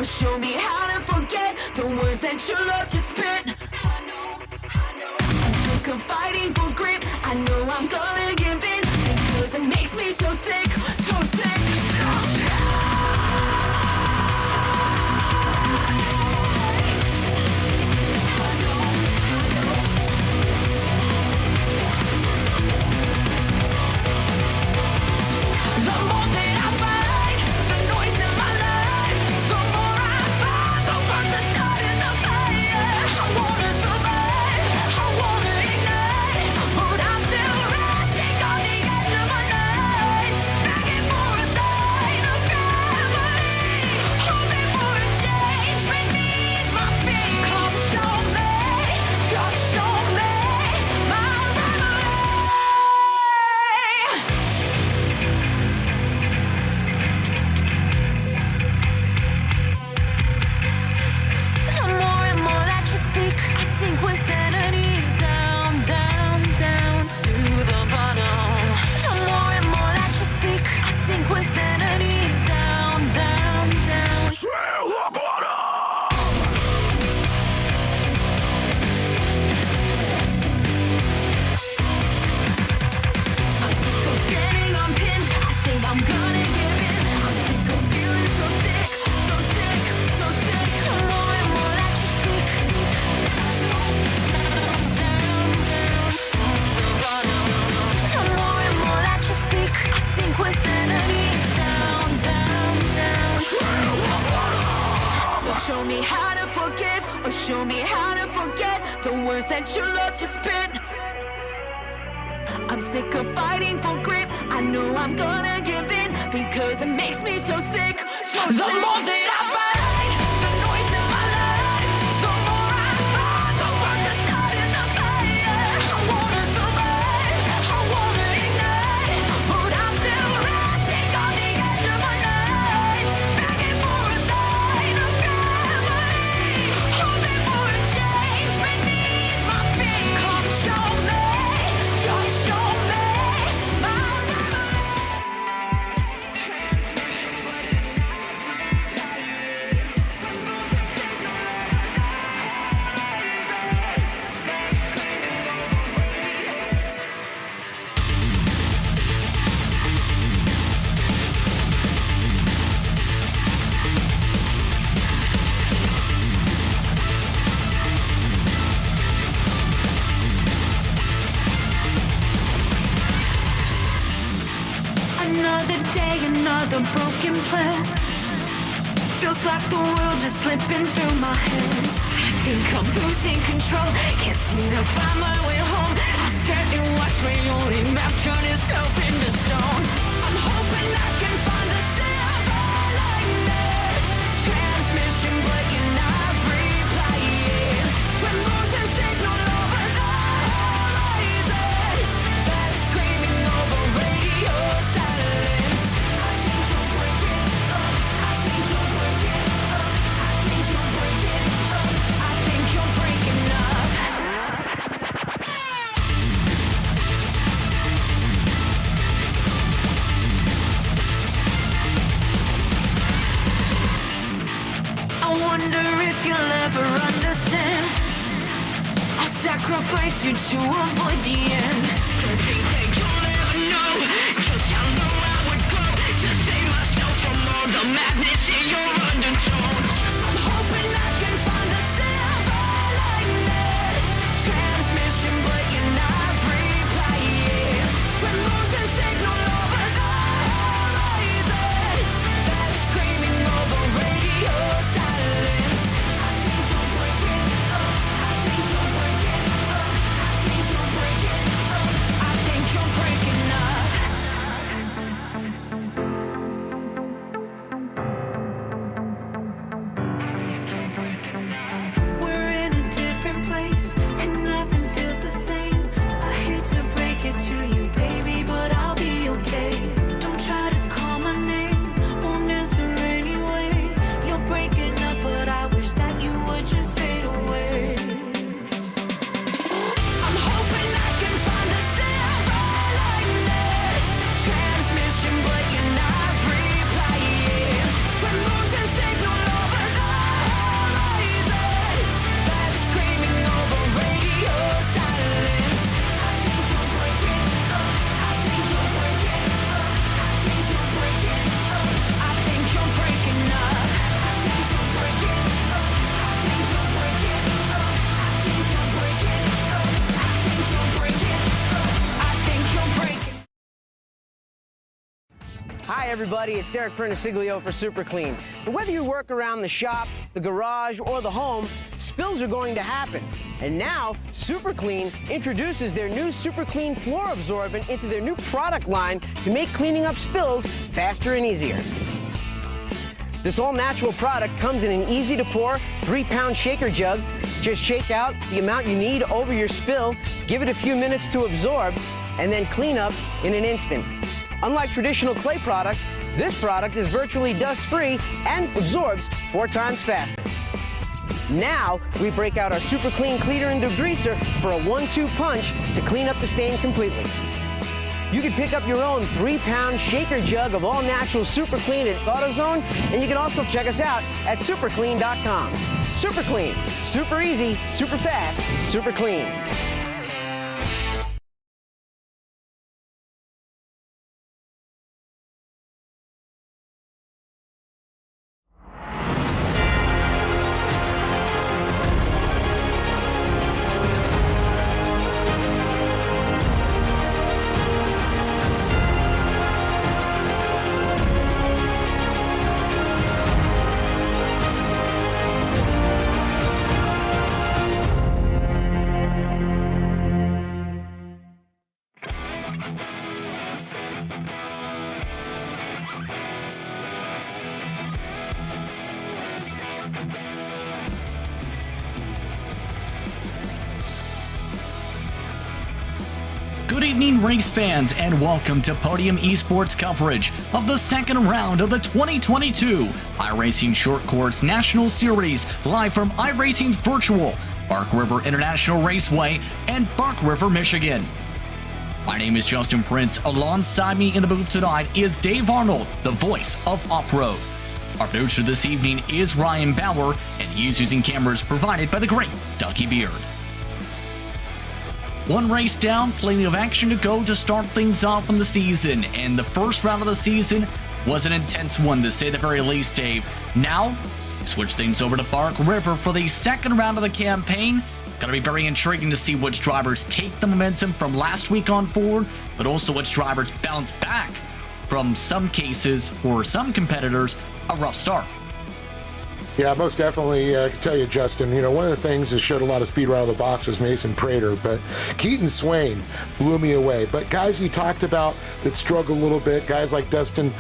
or show me how to forget the words that you love to spit. I'm sick of fighting for grip. I know I'm gonna give in because it makes me so sick, so sick, so sick. The more that I fight, the noise in my life, the more I find the words that start in the fire. I wanna survive, I wanna ignite, but I'm still resting on the edge of my night, begging for a sign of gravity, hoping for a change beneath my feet. Come show me, just show me my remedy. The more and more that you speak, I sink with sanity down, down, down to the bottom. The more and more that you speak, I sink with sanity down, down, down to the bottom. I'm sick of standing on pins. I think I'm gonna give in. I'm sick of feeling so sick, so sick, so sick. The more and more that you speak, down, down, down to the bottom. The more and more that you speak, I sink with sanity down, down, down to the bottom. So show me how to forgive, or show me how to forget the words that you love to spit. I'm sick of fighting for grip. I know I'm gonna give in because it makes me so sick, so sick. The more that I fight, the noise in my life, the more I find the words that start in the fire. I wanna survive, I wanna ignite, but I'm still resting on the edge of my night, begging for a sign of gravity, hoping for a change beneath my feet. Come show me, just show me my remedy. Transmission Another day, another broken plan. Feels like the world is slipping through my hands. I think I'm losing control. Can't seem to find my way home. I sat and watched my only map turn itself into stone. I'm hoping I can find the silver lining. Transmission, but you're not replying. We're losing signal over the horizon. Back screaming over radio silence. I think you're breaking up. I think you're breaking up. I think you're breaking up. I think you're breaking up. I wonder if you'll ever understand. I sacrifice you to avoid the end. I think that you'll never know just how low I would go to save myself from all the madness in your undertones. I'm hoping I can find the silver lining. Transmission, but you're not replying. We're losing signal over the horizon. Back screaming over radio silence. I think you're breaking up. I think you're breaking up. I think you're breaking up. I think you're breaking up. We're in a different place, and nothing feels the same. I hate to break it to you, baby, but I'll be okay. Don't try to call my name, won't answer anyway. You're breaking up, but I wish that you would just fade away. I'm hoping I can find the silver lining. Transmission, but you're not replying. We're losing signal over the Hi everybody, it's Derek Perniciglio for Super Clean. And whether you work around the shop, the garage, or the home, spills are going to happen. And now, Super Clean introduces their new Super Clean floor absorbent into their new product line to make cleaning up spills faster and easier. This all-natural product comes in an easy-to-pour 3-pound shaker jug. Just shake out the amount you need over your spill, give it a few minutes to absorb, and then clean up in an instant. Unlike traditional clay products, this product is virtually dust-free and absorbs 4 times faster. Now, we break out our Super Clean cleaner and degreaser for a 1-2 punch to clean up the stain completely. You can pick up your own 3-pound shaker jug of all-natural Super Clean at AutoZone, and you can also check us out at superclean.com. Super Clean, super easy, super fast, super clean. Good evening, race fans, and welcome to Podium Esports coverage of the second round of the 2022 iRacing Short Course National Series, live from iRacing's virtual Bark River International Raceway in Bark River, Michigan. My name is Justin Prince. Alongside me in the booth tonight is Dave Arnold, the voice of Off-Road. Our producer this evening is Ryan Bauer, and he is using cameras provided by the great Ducky Beard. One race down, plenty of action to go to start things off in the season, and the first round of the season was an intense one, to say the very least, Dave. Now, switch things over to Bark River for the second round of the campaign. Gonna be very intriguing to see which drivers take the momentum from last week on forward, but also which drivers bounce back from some cases, for some competitors, a rough start. Yeah, most definitely. I can tell you, Justin, one of the things that showed a lot of speed right out of the box was Mason Prater, but Keaton Swain blew me away. But guys you talked about that struggled a little bit, guys like Darren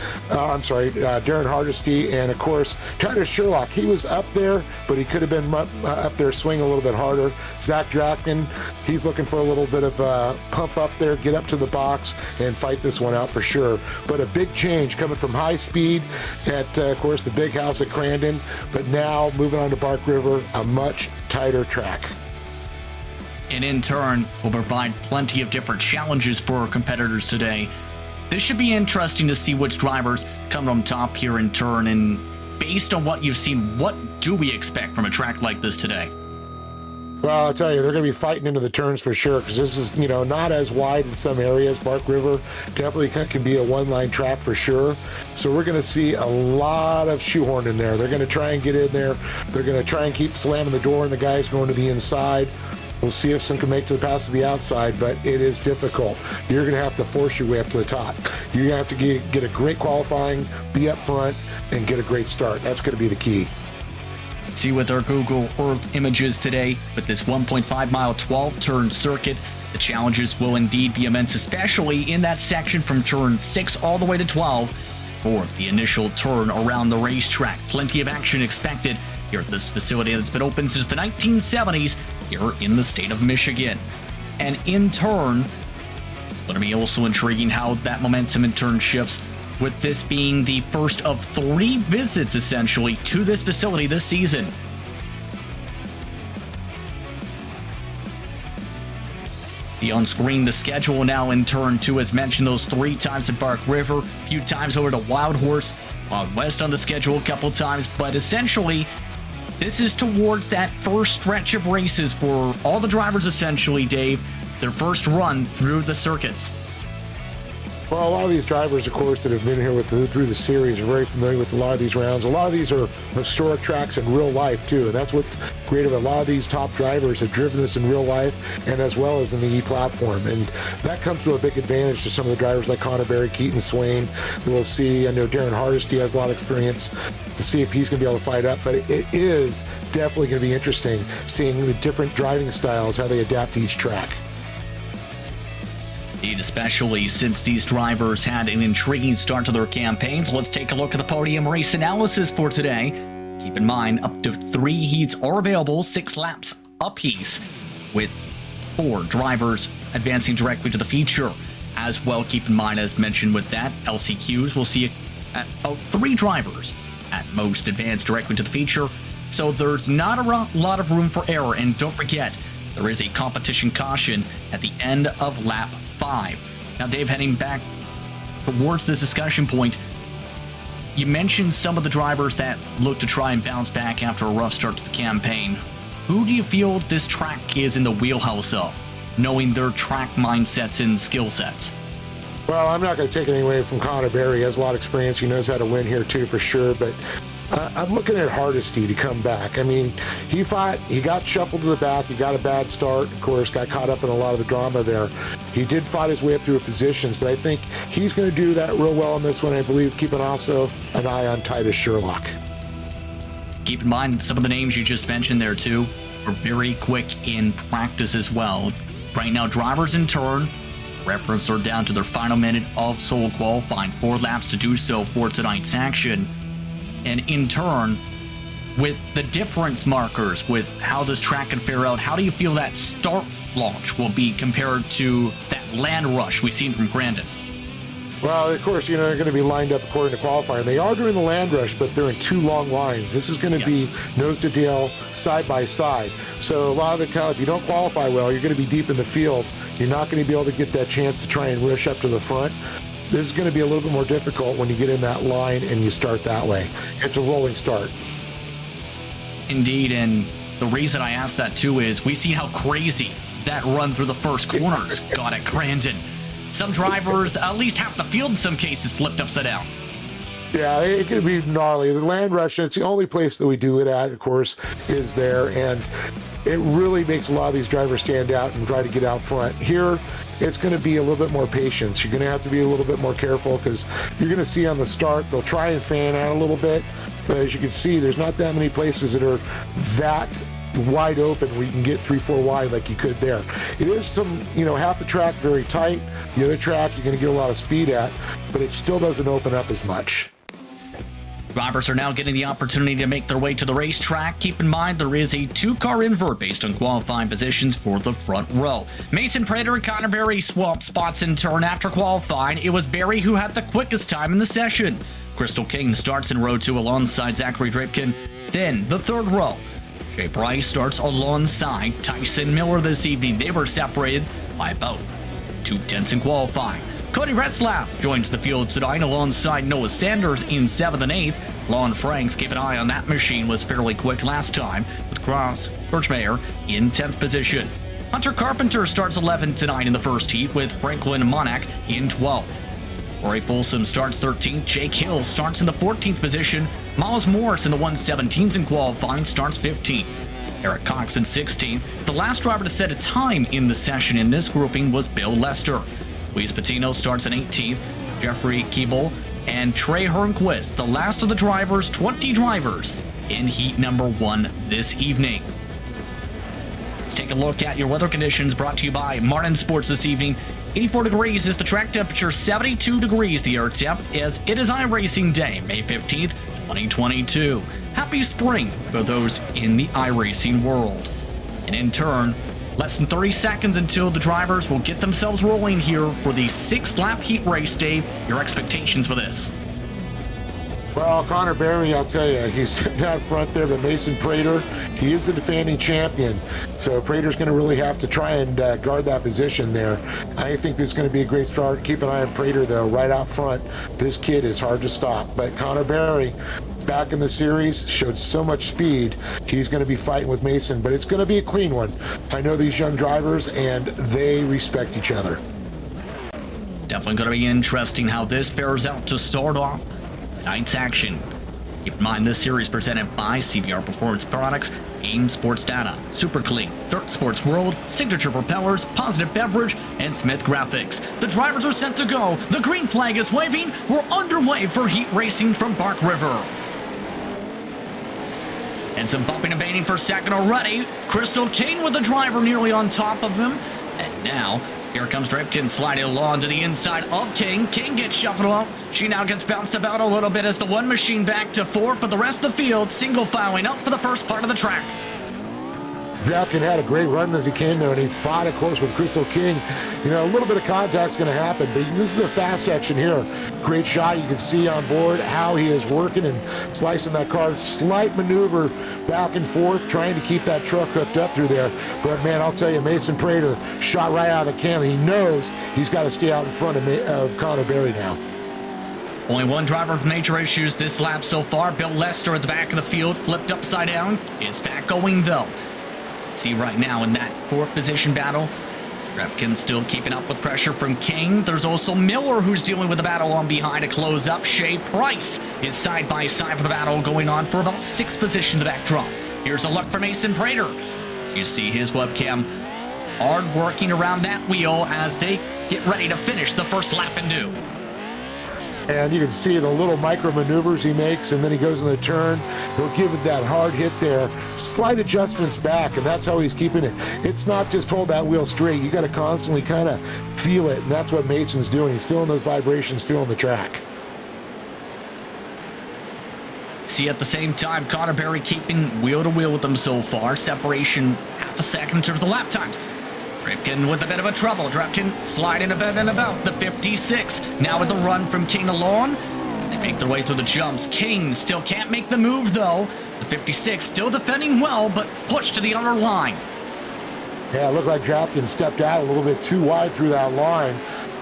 Hardesty, and of course, Tyler Sherlock. He was up there, but he could have been up there swinging a little bit harder. Zach Drackman, he's looking for a little bit of a pump up there, get up to the box, and fight this one out for sure. But a big change coming from high speed at, of course, the big house at Crandon, but now moving on to Bark River, a much tighter track. And in turn, will provide plenty of different challenges for our competitors today. This should be interesting to see which drivers come on top here in turn, and based on what you've seen, what do we expect from a track like this today? Well, I'll tell you, they're going to be fighting into the turns for sure, because this is, not as wide in some areas. Bark River definitely can be a one-line track for sure. So we're going to see a lot of shoehorn in there. They're going to try and get in there. They're going to try and keep slamming the door and the guys going to the inside. We'll see if some can make to the pass to the outside, but it is difficult. You're going to have to force your way up to the top. You're going to have to get a great qualifying, be up front, and get a great start. That's going to be the key. See with our Google Earth images today, with this 1.5 mile 12-turn circuit, the challenges will indeed be immense, especially in that section from turn 6 all the way to 12 for the initial turn around the racetrack. Plenty of action expected here at this facility that's been open since the 1970s here in the state of Michigan. And in turn, it's going to be also intriguing how that momentum in turn shifts, with this being the first of 3 visits, essentially, to this facility this season. The on-screen, the schedule now in turn 2, as mentioned, those 3 times at Bark River, a few times over to Wild Horse, Wild West on the schedule a couple times, but essentially, this is towards that first stretch of races for all the drivers, essentially, Dave, their first run through the circuits. Well, a lot of these drivers, of course, that have been here through the series are very familiar with a lot of these rounds. A lot of these are historic tracks in real life, too, and that's what's great about a lot of these top drivers have driven this in real life and as well as in the E-platform, and that comes to a big advantage to some of the drivers like Connor Berry, Keaton Swain, that we'll see. I know Darren Hardesty has a lot of experience to see if he's going to be able to fight up, but it is definitely going to be interesting seeing the different driving styles, how they adapt to each track. Especially since these drivers had an intriguing start to their campaigns. Let's take a look at the podium race analysis for today. Keep in mind, up to 3 heats are available, 6 laps apiece, with 4 drivers advancing directly to the feature. As well, keep in mind, as mentioned with that, LCQs will see about 3 drivers at most advance directly to the feature, so there's not a lot of room for error. And don't forget, there is a competition caution at the end of lap 5. Now, Dave, heading back towards this discussion point, you mentioned some of the drivers that look to try and bounce back after a rough start to the campaign. Who do you feel this track is in the wheelhouse of, knowing their track mindsets and skill sets? Well, I'm not going to take anything away from Connor Berry. He has a lot of experience. He knows how to win here, too, for sure. But I'm looking at Hardesty to come back. I mean, he fought, he got shuffled to the back, he got a bad start, of course, got caught up in a lot of the drama there. He did fight his way up through positions, but I think he's going to do that real well in this one, I believe, keeping also an eye on Titus Sherlock. Keep in mind, some of the names you just mentioned there, too, are very quick in practice as well. Right now, drivers in turn, reference are down to their final minute of solo qualifying, 4 laps to do so for tonight's action. And in turn, with the difference markers, with how this track can fare out, how do you feel that start launch will be compared to that land rush we've seen from Grandin? Well, of course, they're going to be lined up according to qualifying. They are doing the land rush, but they're in 2 long lines. This is going to be nose to tail, side by side. So a lot of the time, if you don't qualify well, you're going to be deep in the field. You're not going to be able to get that chance to try and rush up to the front. This is going to be a little bit more difficult when you get in that line and you start that way. It's a rolling start. Indeed, and the reason I asked that too is we see how crazy that run through the first corners got at Grandin. Some drivers, at least half the field in some cases, flipped upside down. Yeah, it could be gnarly. The land rush, it's the only place that we do it at, of course, is there, and it really makes a lot of these drivers stand out and try to get out front. Here, it's going to be a little bit more patience. You're going to have to be a little bit more careful because you're going to see on the start, they'll try and fan out a little bit, but as you can see, there's not that many places that are that wide open where you can get 3-4 wide like you could there. It is some, half the track very tight. The other track you're going to get a lot of speed at, but it still doesn't open up as much. Drivers are now getting the opportunity to make their way to the racetrack. Keep in mind, there is a 2-car invert based on qualifying positions for the front row. Mason Prater and Connor Berry swapped spots in turn after qualifying. It was Berry who had the quickest time in the session. Crystal King starts in row 2 alongside Zachary Drapkin. Then the 3rd row. Jay Bryce starts alongside Tyson Miller this evening. They were separated by about 2/10 in qualifying. Cody Retzlaff joins the field tonight alongside Noah Sanders in 7th and 8th. Lon Franks, keep an eye on that machine, was fairly quick last time, with Cross Birchmeyer in 10th position. Hunter Carpenter starts 11th tonight in the first heat, with Franklin Monac in 12th. Corey Folsom starts 13th. Jake Hill starts in the 14th position. Miles Morris in the 117s in qualifying starts 15th. Eric Cox in 16th. The last driver to set a time in the session in this grouping was Bill Lester. Luis Patino starts in 18th. Jeffrey Keeble and Trey Hernquist, the last of the drivers, 20 drivers, in heat number 1 this evening. Let's take a look at your weather conditions brought to you by Martin Sports this evening. 84 degrees is the track temperature, 72 degrees the air temp, as it is iRacing Day, May 15th, 2022. Happy spring for those in the iRacing world. And in turn, less than 30 seconds until the drivers will get themselves rolling here for the 6-lap heat race, Dave. Your expectations for this? Well, Connor Berry, I'll tell you, he's sitting out front there, but Mason Prater, he is the defending champion. So Prater's going to really have to try and guard that position there. I think this is going to be a great start. Keep an eye on Prater, though, right out front. This kid is hard to stop. But Connor Berry, back in the series, showed so much speed. He's going to be fighting with Mason, but it's going to be a clean one. I know these young drivers, and they respect each other. Definitely going to be interesting how this fares out to start off tonight's action. Keep in mind, this series presented by CBR Performance Products, AIM Sports Data, Super Clean, Dirt Sports World, Signature Propellers, Positive Beverage, and Smith Graphics. The drivers are set to go. The green flag is waving. We're underway for heat racing from Bark River. And some bumping and baiting for second already. Crystal King with the driver nearly on top of him. And now, here comes Dripkin sliding along to the inside of King. King gets shuffled out. She now gets bounced about a little bit as the one machine back to fourth, but the rest of the field single filing up for the first part of the track. Drapkin had a great run as he came there, and he fought, of course, with Crystal King. You know, a little bit of contact's going to happen, but this is the fast section here. Great shot. You can see on board how he is working and slicing that car. Slight maneuver back and forth, trying to keep that truck hooked up through there. But, man, I'll tell you, Mason Prater shot right out of the can. He knows he's got to stay out in front of Connor Berry now. Only one driver with major issues this lap so far. Bill Lester at the back of the field, flipped upside down. Is back going, though. See right now in that fourth position battle, Drapkin still keeping up with pressure from King. There's also Miller who's dealing with the battle on behind to close up. Shea Price is side by side for the battle going on for about sixth position to that drop. Here's a look for Mason Prater. You see his webcam hard working around that wheel as they get ready to finish the first lap and do. And you can see the little micro maneuvers he makes, and then he goes in the turn. He'll give it that hard hit there. Slight adjustments back, and that's how he's keeping it. It's not just hold that wheel straight. You got to constantly kind of feel it, and that's what Mason's doing. He's feeling those vibrations, feeling the track. See, at the same time, Connor Berry keeping wheel to wheel with them so far. Separation half a second in terms of the lap times. Dripkin with a bit of a trouble. Dripkin sliding a bit and about the 56. Now with the run from King to Lawn. They make their way through the jumps. King still can't make the move, though. The 56 still defending well, but pushed to the other line. Yeah, it looked like Drapkin stepped out a little bit too wide through that line,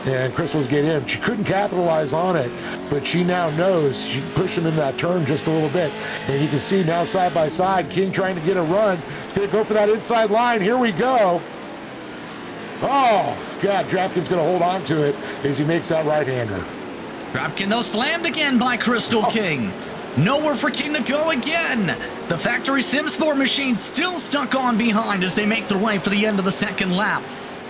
and Crystal's getting in. She couldn't capitalize on it, but she now knows she can push him in that turn just a little bit. And you can see now side by side, King trying to get a run. Gonna go for that inside line. Here we go. Oh, God, Drapkin's going to hold on to it as he makes that right-hander. Drapkin, though, slammed again by Crystal King. Nowhere for King to go again. The factory Sim Sport machine still stuck on behind as they make their way for the end of the second lap.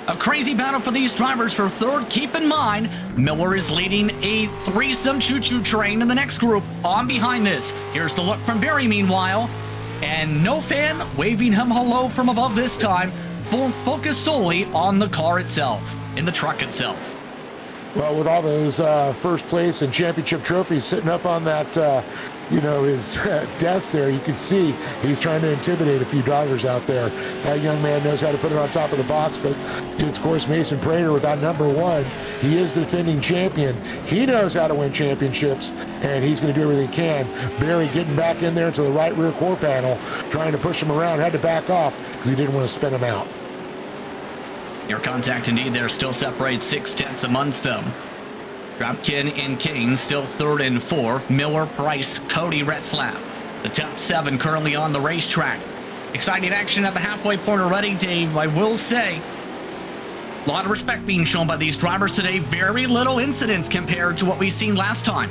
A crazy battle for these drivers for third. Keep in mind, Miller is leading a threesome choo-choo train in the next group on behind this. Here's the look from Barry, meanwhile. And no fan waving him hello from above this time. Full focus solely on the car itself, in the truck itself. Well, with all those first place and championship trophies sitting up on that, his desk there, you can see he's trying to intimidate a few drivers out there. That young man knows how to put it on top of the box, but it's, of course, Mason Prater with that number one. He is the defending champion. He knows how to win championships, and he's going to do everything he can. Barry getting back in there to the right rear core panel, trying to push him around, had to back off because he didn't want to spin him out. Your contact indeed there still separates 6/10 amongst them. Drapkin and King still third and fourth. Miller, Price, Cody, Retzlaff. The top seven currently on the racetrack. Exciting action at the halfway point already, Dave. I will say, a lot of respect being shown by these drivers today. Very little incidents compared to what we've seen last time.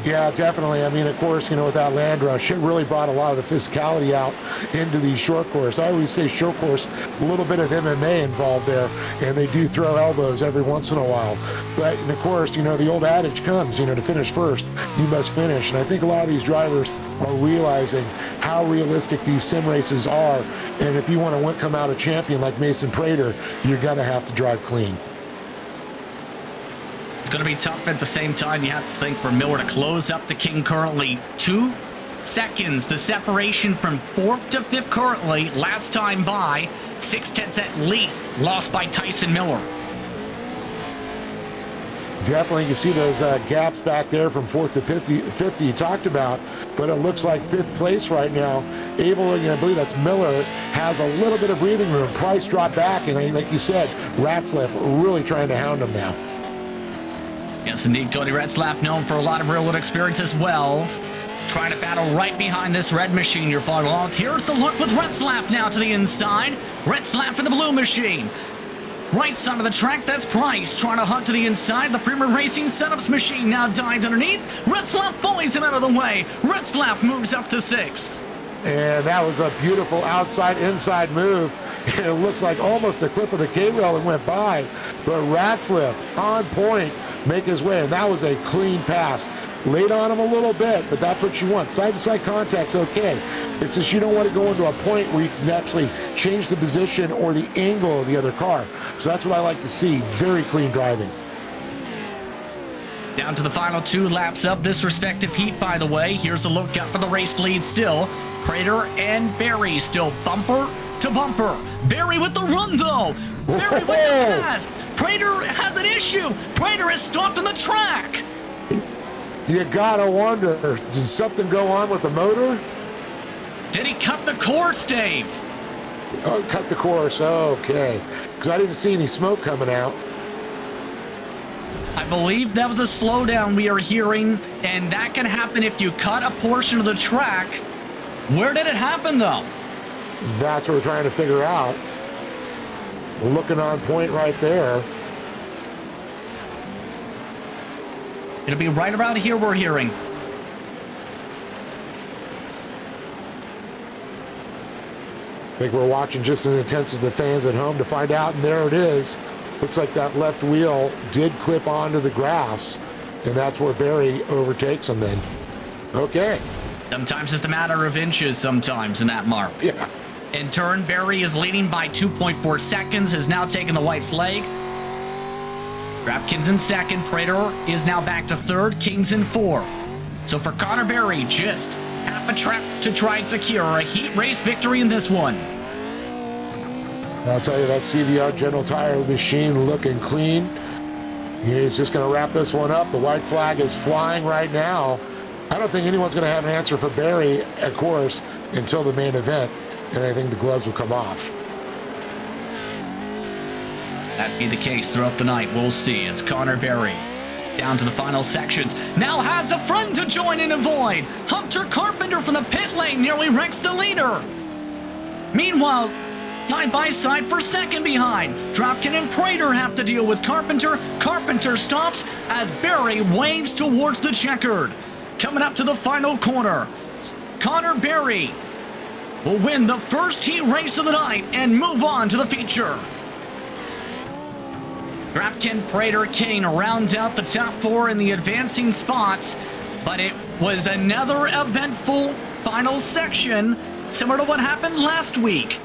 Yeah, definitely. I mean, of course, with that land rush, it really brought a lot of the physicality out into the short course. I always say short course, a little bit of MMA involved there, and they do throw elbows every once in a while. But, and of course, the old adage comes, to finish first, you must finish. And I think a lot of these drivers are realizing how realistic these sim races are. And if you want to come out a champion like Mason Prater, you're going to have to drive clean. It's going to be tough at the same time. You have to think for Miller to close up to King currently 2 seconds. The separation from fourth to fifth currently. Last time by 6/10 at least lost by Tyson Miller. Definitely, you see those gaps back there from fourth to fifth you talked about, but it looks like fifth place right now. I believe that's Miller, has a little bit of breathing room. Price dropped back, and like you said, Ratzlaff really trying to hound him now. Yes, indeed, Cody Retzlaff, known for a lot of real-world experience as well. Trying to battle right behind this red machine you're following along. Here's the look with Retzlaff now to the inside. Retzlaff in the blue machine. Right side of the track, that's Price trying to hunt to the inside. The Premier Racing setups machine now dived underneath. Retzlaff bullies him out of the way. Retzlaff moves up to 6th. And that was a beautiful outside-inside move. And it looks like almost a clip of the K-rail that went by. But Retzlaff on point, make his way. And that was a clean pass. Laid on him a little bit, but that's what you want. Side-to-side contact's okay. It's just you don't want to go into a point where you can actually change the position or the angle of the other car. So that's what I like to see. Very clean driving. Down to the final 2 laps of this respective heat, by the way. Here's a look up at the race lead still. Prater and Barry still bumper to bumper. Barry with the run, though. Barry with the pass. Prater has an issue. Prater is stopped on the track. You gotta wonder, did something go on with the motor? Did he cut the course, Dave? Oh, cut the course, okay. Because I didn't see any smoke coming out. I believe that was a slowdown we are hearing, and that can happen if you cut a portion of the track. Where did it happen, though? That's what we're trying to figure out. Looking on point right there. It'll be right around here we're hearing. I think we're watching just as intense as the fans at home to find out, and there it is. Looks like that left wheel did clip onto the grass, and that's where Barry overtakes him then. Okay. Sometimes it's a matter of inches sometimes in that mark. Yeah. In turn, Barry is leading by 2.4 seconds, has now taken the white flag. Rapkins in 2nd, Prater is now back to 3rd, King's in 4th. So for Connor Barry, just half a track to try and secure a heat race victory in this one. I'll tell you, that CVR General Tire machine looking clean. He's just going to wrap this one up. The white flag is flying right now. I don't think anyone's going to have an answer for Barry, of course, until the main event, and I think the gloves will come off. That be the case throughout the night. We'll see. It's Connor Barry down to the final sections. Now has a friend to join and avoid. Hunter Carpenter from the pit lane nearly wrecks the leader. Meanwhile, side by side for 2nd behind. Dropkin and Prater have to deal with Carpenter. Carpenter stops as Barry waves towards the checkered. Coming up to the final corner, Connor Barry will win the first heat race of the night and move on to the feature. Dropkin, Prater, Kane rounds out the top 4 in the advancing spots, but it was another eventful final section, similar to what happened last week.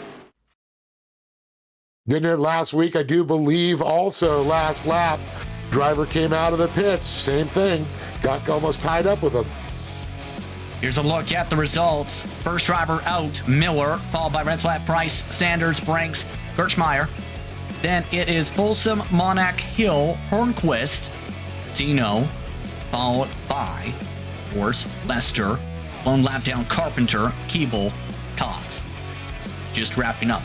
Didn't it last week? I do believe also last lap, driver came out of the pits. Same thing. Got almost tied up with him. Here's a look at the results. First driver out, Miller, followed by Retzlaff, Price, Sanders, Branks, Kirchmeier. Then it is Folsom, Monarch, Hill, Hornquist, Dino, followed by, of course, Lester, lone lap down, Carpenter, Keeble, Cobbs. Just wrapping up.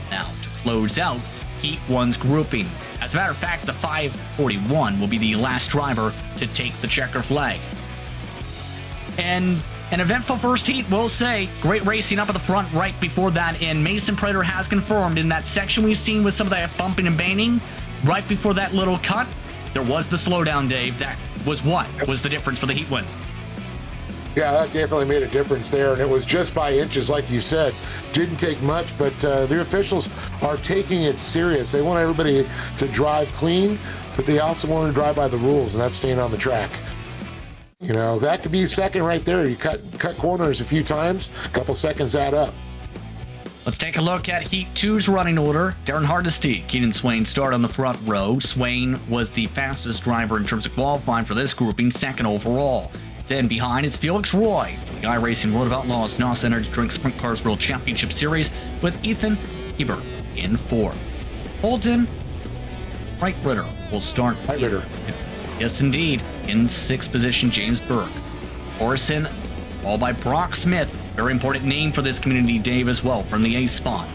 Now to close out Heat 1's grouping. As a matter of fact, the 541 will be the last driver to take the checker flag. And an eventful first heat, we'll say. Great racing up at the front right before that, and Mason Prater has confirmed in that section we've seen with some of that bumping and banging, right before that little cut, there was the slowdown, Dave. That was what was the difference for the heat win. Yeah, that definitely made a difference there, and it was just by inches, like you said. Didn't take much, but the officials are taking it serious. They want everybody to drive clean, but they also want to drive by the rules, and that's staying on the track. You know, that could be second right there. You cut corners a few times, a couple seconds add up. Let's take a look at Heat 2's running order. Darren Hardesty, Keenan Swain start on the front row. Swain was the fastest driver in terms of qualifying for this grouping, 2nd overall. Then behind, it's Felix Roy, the iRacing World of Outlaws NOS Energy Drink Sprint Cars World Championship Series, with Ethan Hebert in 4th. Holden Wright Ritter will start. Wright Ritter. Yes, indeed. In 6th position, James Burke. Orson, followed by Brock Smith. Very important name for this community, Dave, as well, from the A spot.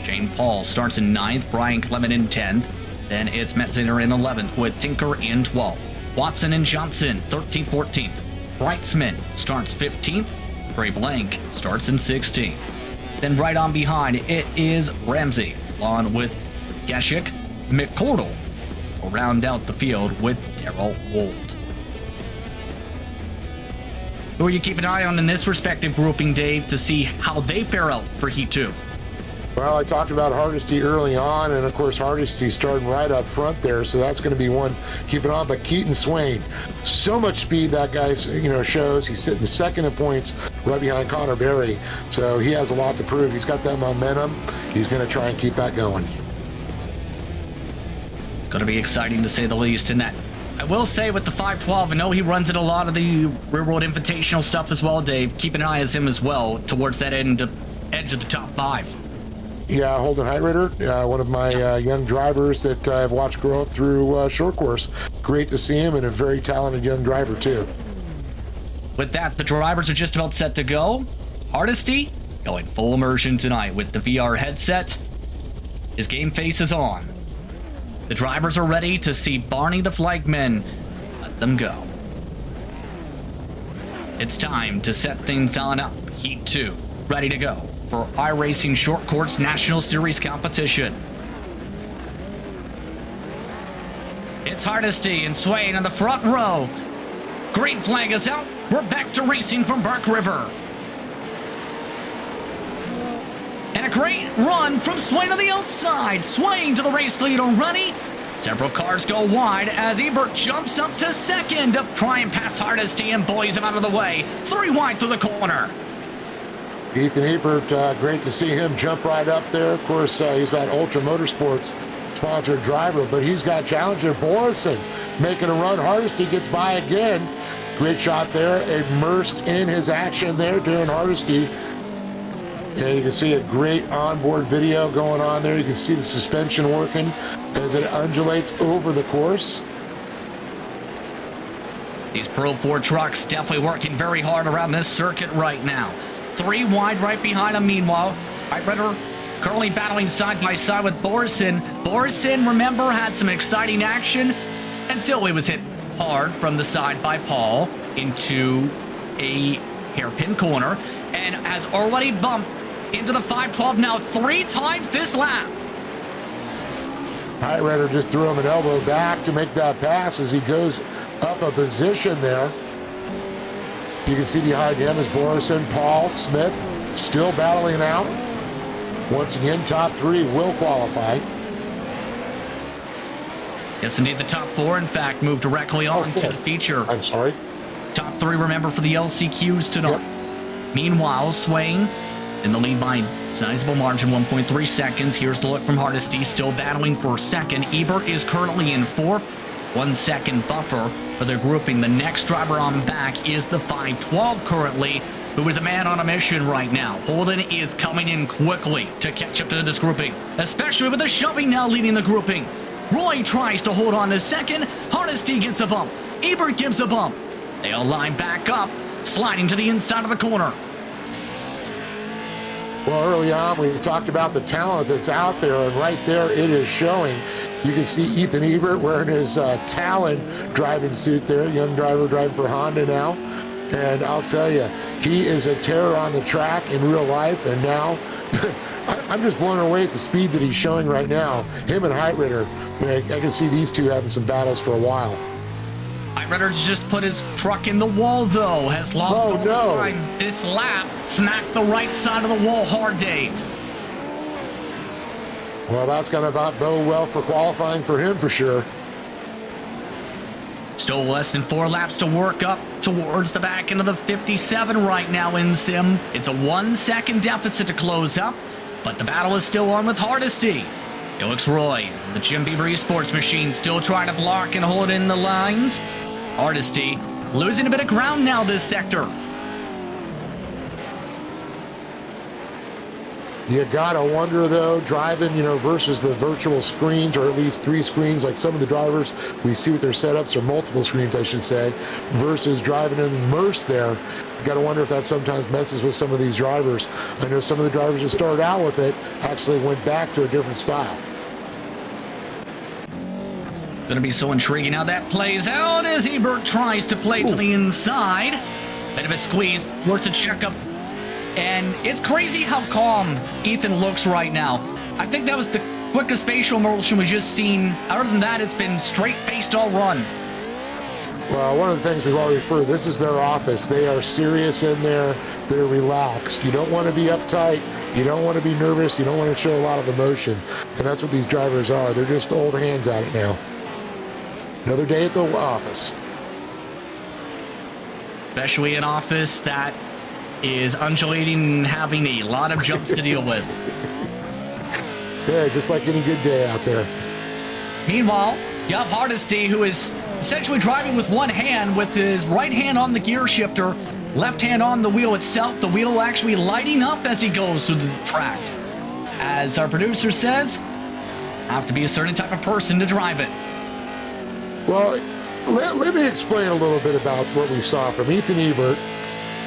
Shane Paul starts in 9th, Brian Clement in 10th. Then it's Metzinger in 11th, with Tinker in 12th. Watson and Johnson, 13th, 14th. Brightsman starts 15th. Trey Blank starts in 16th. Then right on behind, it is Ramsey, along with Geshik, McCordle will round out the field with Darrell Wold. Who are you keeping an eye on in this respective grouping, Dave, to see how they fare out for Heat 2? Well, I talked about Hardesty early on, and of course Hardesty starting right up front there, so that's going to be one keep it on. But Keaton Swain, so much speed that guy shows. He's sitting second in points right behind Connor Berry, so he has a lot to prove. He's got that momentum. He's going to try and keep that going. Going to be exciting to say the least in that. I will say with the 512, I know he runs in a lot of the Railroad Invitational stuff as well, Dave. Keep an eye on him as well towards that edge of the top 5. Yeah, Holden Heitritter, one of my young drivers that I've watched grow up through short course. Great to see him, and a very talented young driver, too. With that, the drivers are just about set to go. Hardesty going full immersion tonight with the VR headset. His game face is on. The drivers are ready to see Barney the flagman let them go. It's time to set things on up. Heat 2, ready to go for iRacing Short Course National Series competition. It's Hardesty and Swain in the front row. Green flag is out. We're back to racing from Bark River. And a great run from Swain on the outside. Swain to the race lead already. Several cars go wide as Ebert jumps up to second to try and pass Hardesty and buoys him out of the way. 3 wide through the corner. Ethan Ebert, great to see him jump right up there. Of course, he's that Ultra Motorsports sponsored driver, but he's got challenger Borison making a run. Hardesty gets by again. Great shot there, immersed in his action there, Darren Hardesty. And you can see a great onboard video going on there. You can see the suspension working as it undulates over the course. These Pro 4 trucks definitely working very hard around this circuit right now. 3 wide right behind him, meanwhile. Heitritter currently battling side by side with Borison. Borison, remember, had some exciting action until he was hit hard from the side by Paul into a hairpin corner and has already bumped into the 512 now 3 times this lap. Heitritter just threw him an elbow back to make that pass as he goes up a position there. You can see behind him is Borison, Paul, Smith, still battling out. Once again, top 3 will qualify. Yes, indeed, the top 4, in fact, move directly on to the feature. I'm sorry. Top 3, remember, for the LCQs tonight. Yep. Meanwhile, Swain in the lead by sizable margin, 1.3 seconds. Here's the look from Hardesty, still battling for second. Ebert is currently in 4th. 1 second buffer for their grouping. The next driver on back is the 512 currently, who is a man on a mission right now. Holden is coming in quickly to catch up to this grouping, especially with the shoving now leading the grouping. Roy tries to hold on to second. Hardesty gets a bump. Ebert gives a bump. They all line back up, sliding to the inside of the corner. Well, early on, we talked about the talent that's out there, and right there it is showing. You can see Ethan Ebert wearing his Talon driving suit there, young driver driving for Honda now. And I'll tell you, he is a terror on the track in real life, and now I'm just blown away at the speed that he's showing right now. Him and Heitritter, I can see these two having some battles for a while. Heitritter just put his truck in the wall, though, has lost all the time. This lap smacked the right side of the wall hard, Dave. Well, that's going to bode well for qualifying for him for sure. Still less than 4 laps to work up towards the back end of the 57 right now in Sim. It's a 1 second deficit to close up, but the battle is still on with Hardesty. Felix Roy, the Jim Beaver Esports machine, still trying to block and hold in the lines. Hardesty losing a bit of ground now this sector. You gotta wonder though, driving, versus the virtual screens, or at least 3 screens, like some of the drivers we see with their setups, or multiple screens, I should say, versus driving in immersed there. You gotta wonder if that sometimes messes with some of these drivers. I know some of the drivers that started out with it actually went back to a different style. Gonna be so intriguing how that plays out as Ebert tries to play to the inside. Bit of a squeeze, works a checkup. And it's crazy how calm Ethan looks right now. I think that was the quickest facial motion we've just seen. Other than that, it's been straight-faced all run. Well, one of the things we've already referred, this is their office. They are serious in there. They're relaxed. You don't want to be uptight. You don't want to be nervous. You don't want to show a lot of emotion. And that's what these drivers are. They're just old hands at it now. Another day at the office. Especially an office that is undulating and having a lot of jumps to deal with. Yeah, just like any good day out there. Meanwhile, you have Hardesty, who is essentially driving with one hand, with his right hand on the gear shifter, left hand on the wheel itself, the wheel actually lighting up as he goes through the track. As our producer says, have to be a certain type of person to drive it. Well, let me explain a little bit about what we saw from Ethan Ebert,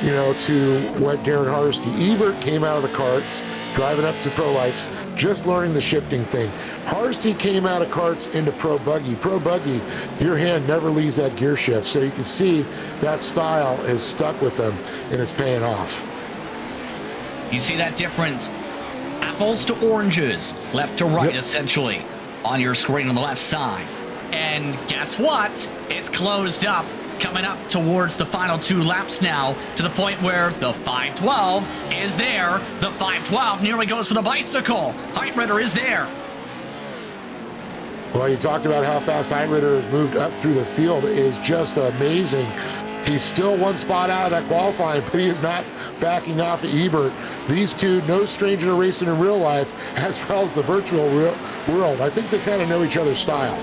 to what Darren Hardesty. Ebert came out of the karts, driving up to Pro Lights, just learning the shifting thing. Hardesty came out of karts into Pro Buggy. Pro Buggy, your hand never leaves that gear shift, so you can see that style is stuck with them, and it's paying off. You see that difference? Apples to oranges, left to right, essentially, on your screen on the left side. And guess what? It's closed up, coming up towards the final 2 laps now, to the point where the 512 is there. The 512 nearly goes for the bicycle. Heitritter is there. Well, you talked about how fast Heitritter has moved up through the field. It is just amazing. He's still one spot out of that qualifying, but he is not backing off of Ebert. These two, no stranger to racing in real life, as well as the virtual world. I think they kind of know each other's style.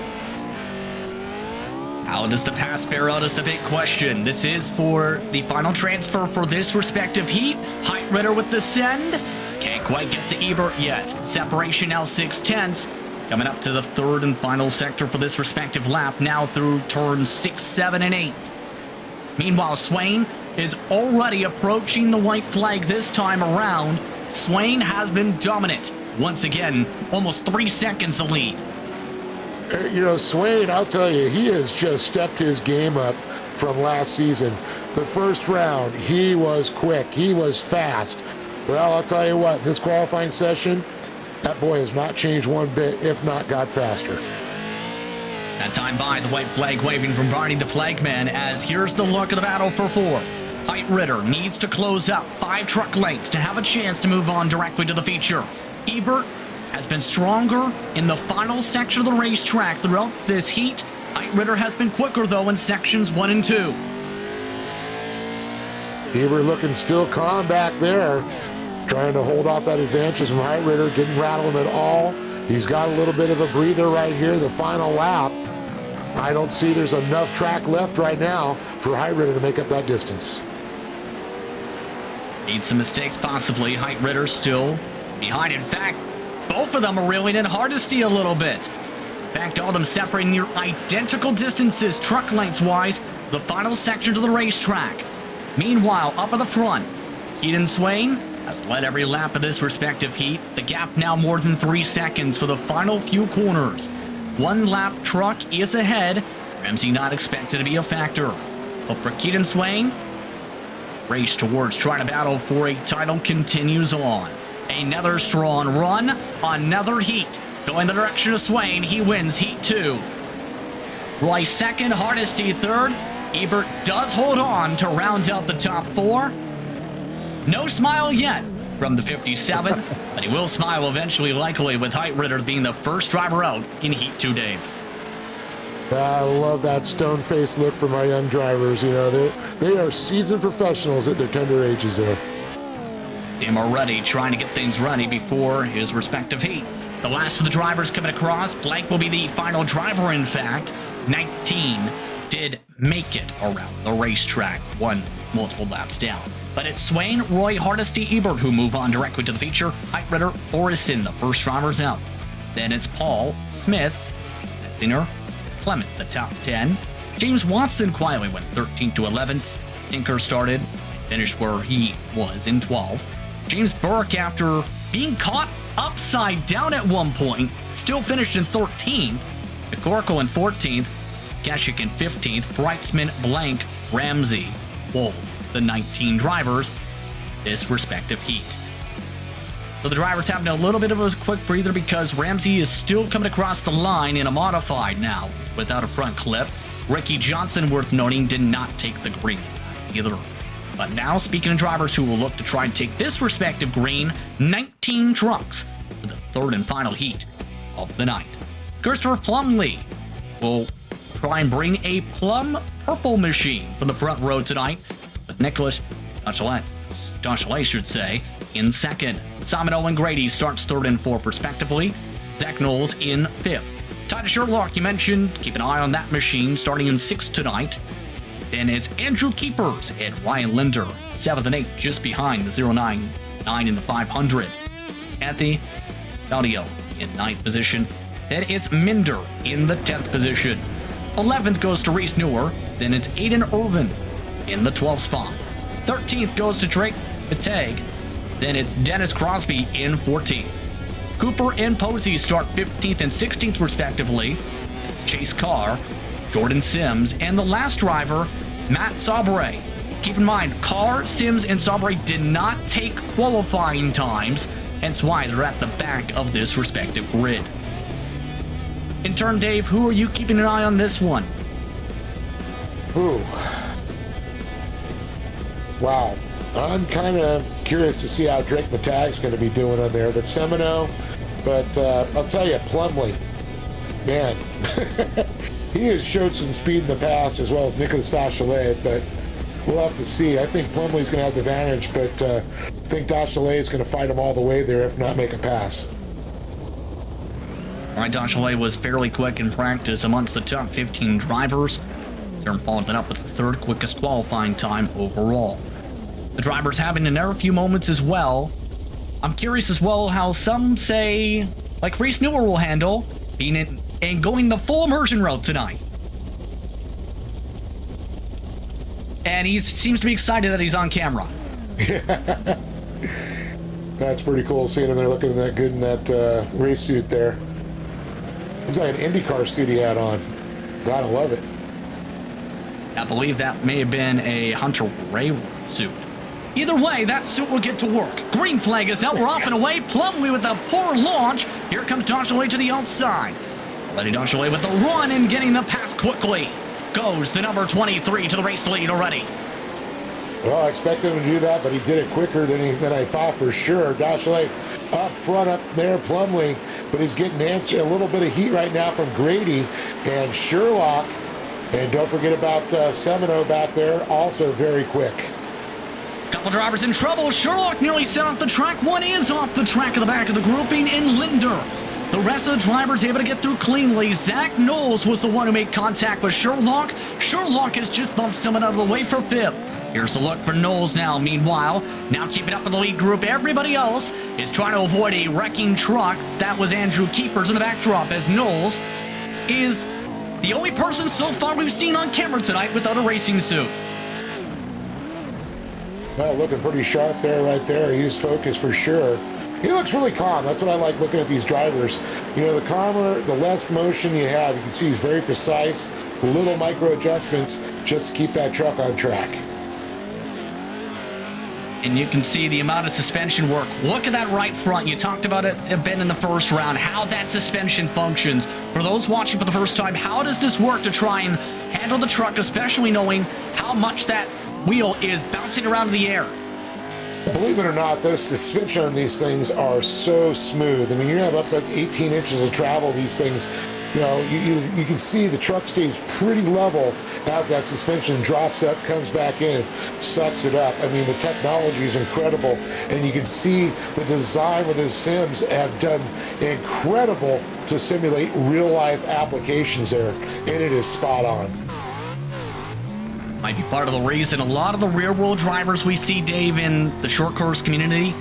How does the pass fare out is the big question. This is for the final transfer for this respective heat. Heitritter with the send. Can't quite get to Ebert yet. Separation now 6/10. Coming up to the 3rd and final sector for this respective lap, now through turns 6, 7, and 8. Meanwhile, Swain is already approaching the white flag this time around. Swain has been dominant. Once again, almost 3 seconds the lead. Swain, I'll tell you, he has just stepped his game up from last season. The first round, he was quick. He was fast. Well, I'll tell you what, this qualifying session, that boy has not changed one bit, if not got faster. That time by, the white flag waving from Barney to Flagman, as here's the look of the battle for 4th. Heitritter needs to close up 5 truck lengths to have a chance to move on directly to the feature. Ebert has been stronger in the final section of the racetrack throughout this heat. Heitritter has been quicker, though, in sections 1 and 2. Ebert looking still calm back there, trying to hold off that advantage from Heitritter. Didn't rattle him at all. He's got a little bit of a breather right here, the final lap. I don't see there's enough track left right now for Heitritter to make up that distance. Need some mistakes, possibly. Heitritter still behind. In fact, both of them are reeling in Hardesty a little bit. In fact, all of them separating near identical distances, truck lengths-wise, the final section of the racetrack. Meanwhile, up at the front, Keaton Swain has led every lap of this respective heat. The gap now more than 3 seconds for the final few corners. 1 lap truck is ahead. Ramsey not expected to be a factor. But for Keaton Swain, race towards trying to battle for a title continues on. Another strong run, another heat. Going the direction of Swain, he wins heat 2. Roy 2nd, Hardesty 3rd. Ebert does hold on to round out the top 4. No smile yet from the 57, but he will smile eventually, likely, with Heitritter being the first driver out in heat 2, Dave. I love that stone-faced look for my young drivers. They are seasoned professionals at their tender ages there. See him already trying to get things ready before his respective heat. The last of the drivers coming across. Blank will be the final driver, in fact. 19 did make it around the racetrack, one multiple laps down. But it's Swain, Roy, Hardesty, Ebert who move on directly to the feature. Heitritter, Orison, the first drivers out. Then it's Paul, Smith, Metzinger, Clement, the top 10. James Watson quietly went 13 to 11. Tinker started, finished where he was in 12. James Burke, after being caught upside down at one point, still finished in 13th. McCorkle in 14th. Keshik in 15th. Breitzman, Blank, Ramsey, Wold, the 19 drivers, this respective heat. So the driver's having a little bit of a quick breather because Ramsey is still coming across the line in a modified now without a front clip. Ricky Johnson, worth noting, did not take the green either. But now, speaking of drivers who will look to try and take this respective green, 19 trucks for the third and final heat of the night. Christopher Plumlee will try and bring a plum purple machine for the front row tonight, with Nicholas Donchelet should say, in second. Simon Owen Grady starts third and fourth respectively. Zach Knowles in fifth. Titus Sherlock, you mentioned, keep an eye on that machine, starting in sixth tonight. Then it's Andrew Keepers and Ryan Linder, 7th and 8th, just behind the 099 in the 500. Anthony Gaudio in 9th position. Then it's Minder in the 10th position. 11th goes to Reese Newer. Then it's Aiden Irvin in the 12th spot. 13th goes to Drake Mateg. Then it's Dennis Crosby in 14th. Cooper and Posey start 15th and 16th respectively. It's Chase Carr, Jordan Sims, and the last driver, Matt Sabre. Keep in mind, Carr, Sims, and Sabre did not take qualifying times, hence why they're at the back of this respective grid. In turn, Dave, who are you keeping an eye on this one? Ooh. Wow. I'm kind of curious to see how Drake Matag's going to be doing on there, but Semino, but I'll tell you, Plumlee, man, he has showed some speed in the past, as well as Nicholas Donchelet, but we'll have to see. I think Plumlee's going to have the advantage, but I think Donchelet is going to fight him all the way there, if not make a pass. All right, Donchelet was fairly quick in practice amongst the top 15 drivers. They're followed that up with the third quickest qualifying time overall. The drivers having another few moments as well. I'm curious as well how some say, like Reese Newer will handle, being in and going the full immersion route tonight. And he seems to be excited that he's on camera. That's pretty cool seeing him there looking that good in that race suit there. Looks like an IndyCar suit he had on. Gotta love it. I believe that may have been a Hunter Ray suit. Either way, that suit will get to work. Green flag is out. We're off and away. Plumlee with a poor launch. Here comes Donchelet to the outside. Letting Donchelet with the run and getting the pass quickly. Goes the number 23 to the race lead already. Well, I expected him to do that, but he did it quicker than I thought for sure. Donchelet up front up there, Plumlee, but he's getting a little bit of heat right now from Grady and Sherlock. And don't forget about Semino back there, also very quick. Couple drivers in trouble. Sherlock nearly set off the track. One is off the track at the back of the grouping in Linder. The rest of the drivers able to get through cleanly. Zach Knowles was the one who made contact with Sherlock. Sherlock has just bumped someone out of the way for fifth. Here's the look for Knowles now. Meanwhile, now keeping up with the lead group, everybody else is trying to avoid a wrecking truck. That was Andrew Keepers in the backdrop, as Knowles is the only person so far we've seen on camera tonight without a racing suit. Well, looking pretty sharp there, right there. He's focused for sure. He looks really calm. That's what I like looking at these drivers. You know, the calmer, the less motion you have. You can see he's very precise, little micro adjustments just to keep that truck on track. And you can see the amount of suspension work. Look at that right front. You talked about it a bit in the first round, how that suspension functions. For those watching for the first time, how does this work to try and handle the truck, especially knowing how much that wheel is bouncing around in the air? Believe it or not, those suspension on these things are so smooth. I mean, you have up at 18 inches of travel, these things, you know, you can see the truck stays pretty level as that suspension drops up, comes back in, sucks it up. I mean, the technology is incredible, and you can see the design with his sims have done incredible to simulate real-life applications there, and it is spot on. Might be part of the reason a lot of the rear-wheel drivers we see, Dave, in the short course community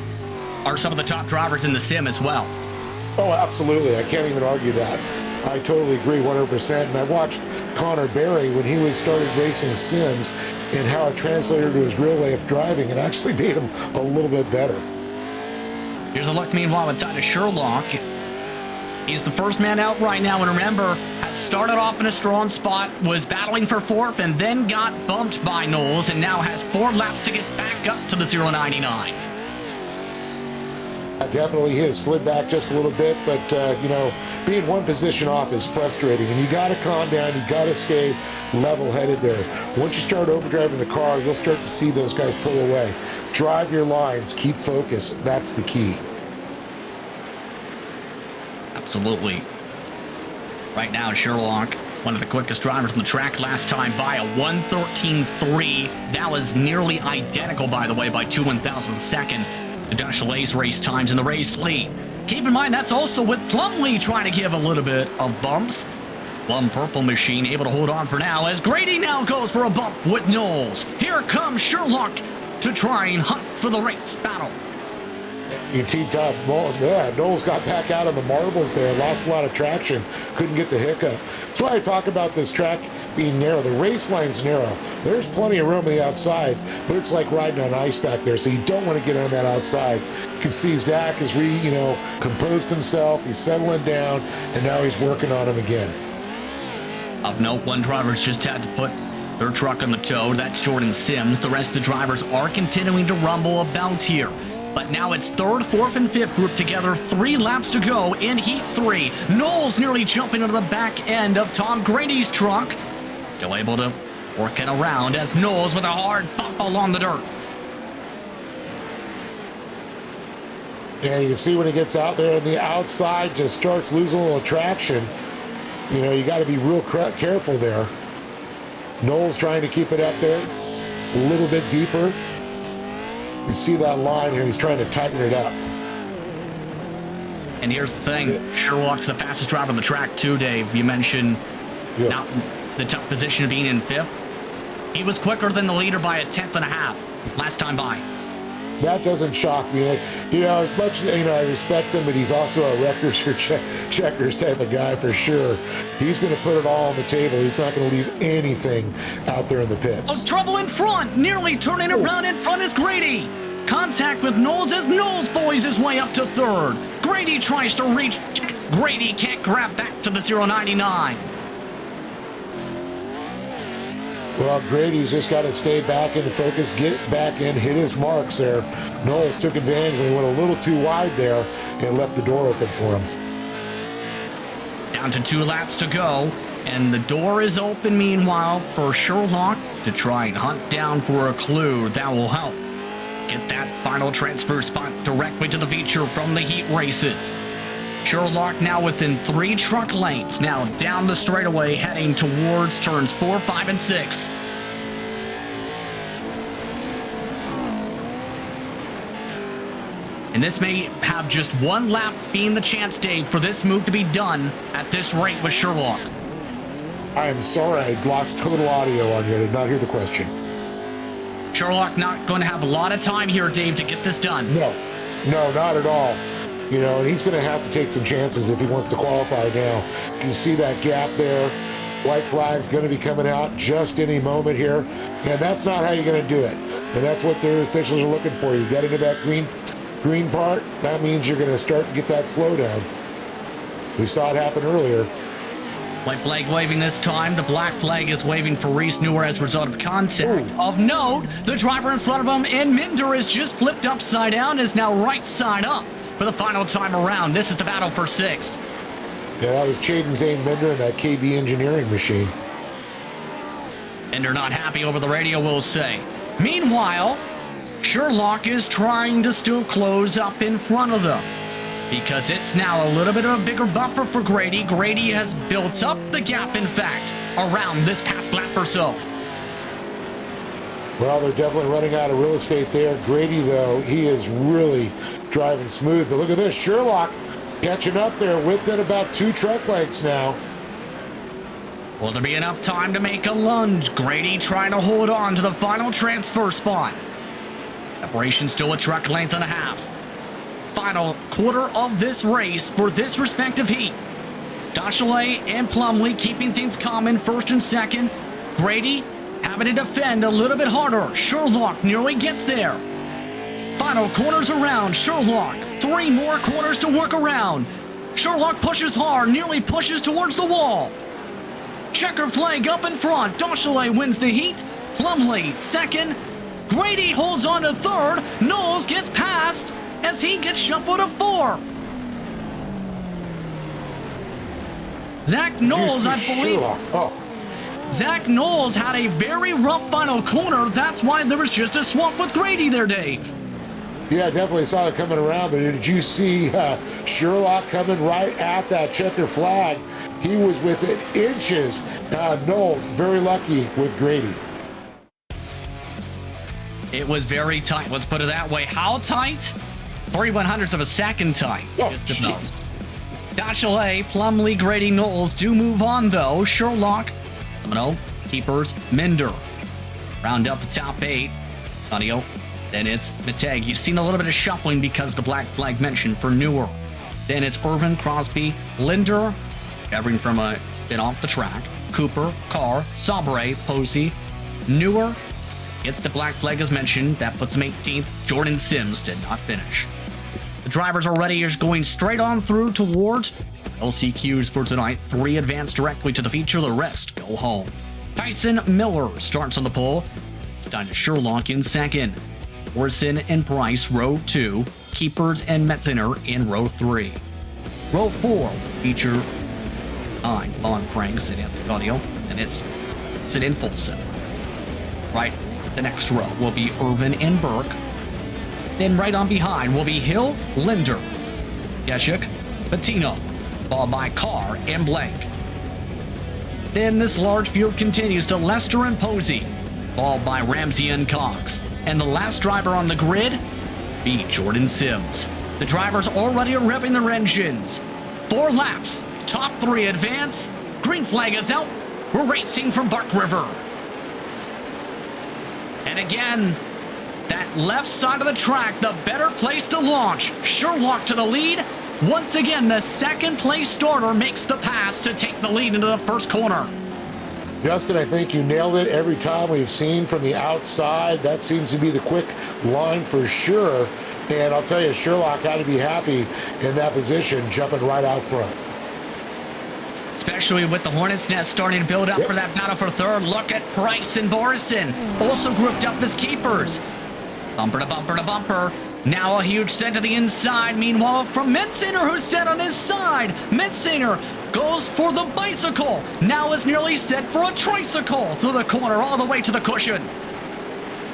are some of the top drivers in the sim as well. Oh, absolutely. I can't even argue that. I totally agree 100%. And I watched Connor Berry when he started racing sims and how it translated to his real-life driving. It actually made him a little bit better. Here's a look, meanwhile, with Titus Sherlock. He's the first man out right now, and remember, had started off in a strong spot, was battling for fourth, and then got bumped by Knowles, and now has 4 laps to get back up to the 099. Definitely has slid back just a little bit, but being one position off is frustrating, and you got to calm down. You got to stay level-headed there. Once you start overdriving the car, you'll start to see those guys pull away. Drive your lines, keep focus. That's the key. Absolutely. Right now, Sherlock, one of the quickest drivers on the track last time by a 1:13.3. That was nearly identical, by the way, by 2/1000 of a second to Dashalay's race times in the race lead. Keep in mind, that's also with Plumlee trying to give a little bit of bumps. Plum Purple Machine able to hold on for now as Grady now goes for a bump with Knowles. Here comes Sherlock to try and hunt for the race battle. You teed up. Yeah, Knowles got back out on the marbles there, lost a lot of traction, couldn't get the hiccup. That's why I talk about this track being narrow. The race line's narrow. There's plenty of room on the outside, but it's like riding on ice back there, so you don't want to get on that outside. You can see Zach has composed himself. He's settling down, and now he's working on him again. Of note, one driver's just had to put their truck on the tow. That's Jordan Sims. The rest of the drivers are continuing to rumble about here. But now it's third, fourth, and fifth grouped together. 3 laps to go in Heat 3. Knowles nearly jumping into the back end of Tom Grady's truck. Still able to work it around as Knowles with a hard bump along the dirt. Yeah, you can see when he gets out there on the outside, just starts losing a little traction. You got to be real careful there. Knowles trying to keep it up there, a little bit deeper. You see that line here, he's trying to tighten it up. And here's the thing, Sherlock's the fastest driver on the track too, Dave. You mentioned not the tough position of being in 5th. He was quicker than the leader by 1/10.5 last time by. That doesn't shock me. As much as I respect him, but he's also a records or checkers type of guy for sure. He's going to put it all on the table. He's not going to leave anything out there in the pits. Oh, trouble in front! Nearly turning around in front is Grady. Contact with Knowles as Knowles buoys his way up to 3rd. Grady tries to reach. Grady can't grab back to the 0.99. Well, Grady's just got to stay back in the focus, get back in, hit his marks there. Knowles took advantage when he went a little too wide there and left the door open for him. Down to 2 laps to go, and the door is open meanwhile for Sherlock to try and hunt down for a clue that will help get that final transfer spot directly to the feature from the heat races. Sherlock now within 3 truck lengths, now down the straightaway heading towards turns 4, 5, and 6. And this may have just 1 lap being the chance, Dave, for this move to be done at this rate with Sherlock. I am sorry, I lost total audio on you. I did not hear the question. Sherlock not going to have a lot of time here, Dave, to get this done. No, not at all. And he's going to have to take some chances if he wants to qualify now. You can see that gap there. White flag's going to be coming out just any moment here. And that's not how you're going to do it. And that's what the officials are looking for. You get into that green part, that means you're going to start to get that slowdown. We saw it happen earlier. White flag waving this time. The black flag is waving for Reese Newer as a result of contact. Of note, the driver in front of him, and Minder, is just flipped upside down, is now right side up for the final time around. This is the battle for 6th. Yeah, that was Chaden Zane Minder and that KB engineering machine. Minder not happy over the radio, we'll say. Meanwhile, Sherlock is trying to still close up in front of them, because it's now a little bit of a bigger buffer for Grady. Grady has built up the gap, in fact, around this past lap or so. Well, they're definitely running out of real estate there. Grady, though, he is really driving smooth. But look at this, Sherlock catching up there within about 2 truck lengths now. Will there be enough time to make a lunge? Grady trying to hold on to the final transfer spot. Separation still a truck length and a half. Final quarter of this race for this respective heat. Dashalay and Plumlee keeping things calm in 1st and 2nd. Grady having to defend a little bit harder. Sherlock nearly gets there. Final corners around. Sherlock, 3 more corners to work around. Sherlock pushes hard, nearly pushes towards the wall. Checker flag up in front. Dashalay wins the heat. Plumlee 2nd. Grady holds on to 3rd. Knowles gets past. as he gets shuffled to 4th. Zach Knowles, I believe. Zach Knowles had a very rough final corner. That's why there was just a swap with Grady there, Dave. Yeah, I definitely saw it coming around, but did you see Sherlock coming right at that checker flag? He was within inches. Knowles, very lucky with Grady. It was very tight. Let's put it that way. How tight? 3/100ths of a second tight. Oh, jeez. Dachelet, Plumlee, Grady, Knowles do move on, though. Sherlock, Domino, Keepers, Minder. Round out the top 8. Audio. Then it's Mateg. You've seen a little bit of shuffling because the black flag mentioned for Newer. Then it's Irvin, Crosby, Linder, covering from a spin off the track. Cooper, Carr, Sabre, Posey, Newer. Gets the black flag as mentioned. That puts him 18th. Jordan Sims did not finish. The drivers already are going straight on through towards LCQs for tonight. 3 advance directly to the feature. The rest go home. Tyson Miller starts on the pole. It's down to Sherlock in second. Orson and Price, row 2. Keepers and Metziner in row 3. Row 4 feature 9. Vaughn Franks and Anthony Audio. And it's in Folsom. Right, the next row will be Irvin and Burke. Then right on behind will be Hill, Linder, Yeshik, Patino, followed by Carr and Blank. Then this large field continues to Lester and Posey, followed by Ramsey and Cox. And the last driver on the grid, be Jordan Sims. The drivers already are revving their engines. 4 laps, top 3 advance, green flag is out, we're racing from Bark River. And again, that left side of the track, the better place to launch. Sherlock to the lead. Once again, the second place starter makes the pass to take the lead into the first corner. Justin, I think you nailed it every time we've seen from the outside. That seems to be the quick line for sure. And I'll tell you, Sherlock had to be happy in that position, jumping right out front. Especially with the Hornets' Nest starting to build up for that battle for third. Look at Price and Borison, also grouped up as keepers. Bumper to bumper to bumper. Now a huge set to the inside. Meanwhile, from Metziner, who's set on his side. Metziner goes for the bicycle. Now is nearly set for a tricycle through the corner all the way to the cushion.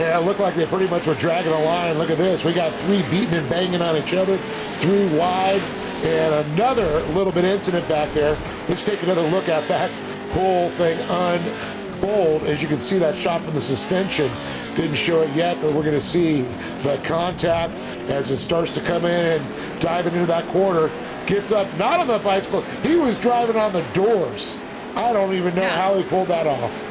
Yeah, it looked like they pretty much were dragging a line. Look at this. We got 3 beating and banging on each other. 3 wide. And another little bit incident back there. Let's take another look at that whole thing unfold. As you can see, that shot from the suspension didn't show it yet, but we're going to see the contact as it starts to come in and dive into that corner. Gets up, not on the bicycle. He was driving on the doors. I don't even know how he pulled that off.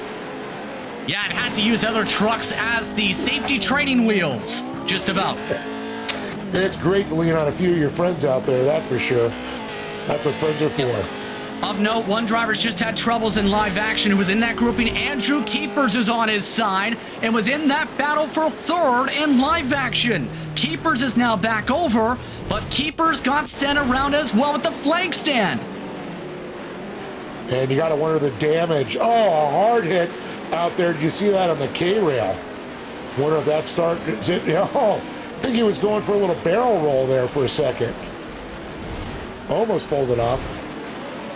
Yeah, it had to use other trucks as the safety training wheels, just about. And it's great to lean on a few of your friends out there, that's for sure. That's what friends are for. Of note, one driver's just had troubles in live action who was in that grouping. Andrew Keepers is on his side and was in that battle for third in live action. Keepers is now back over, but Keepers got sent around as well with the flag stand. And you got to wonder the damage. Oh, a hard hit out there. Did you see that on the K-rail? Wonder if that start... Oh, I think he was going for a little barrel roll there for a second. Almost pulled it off.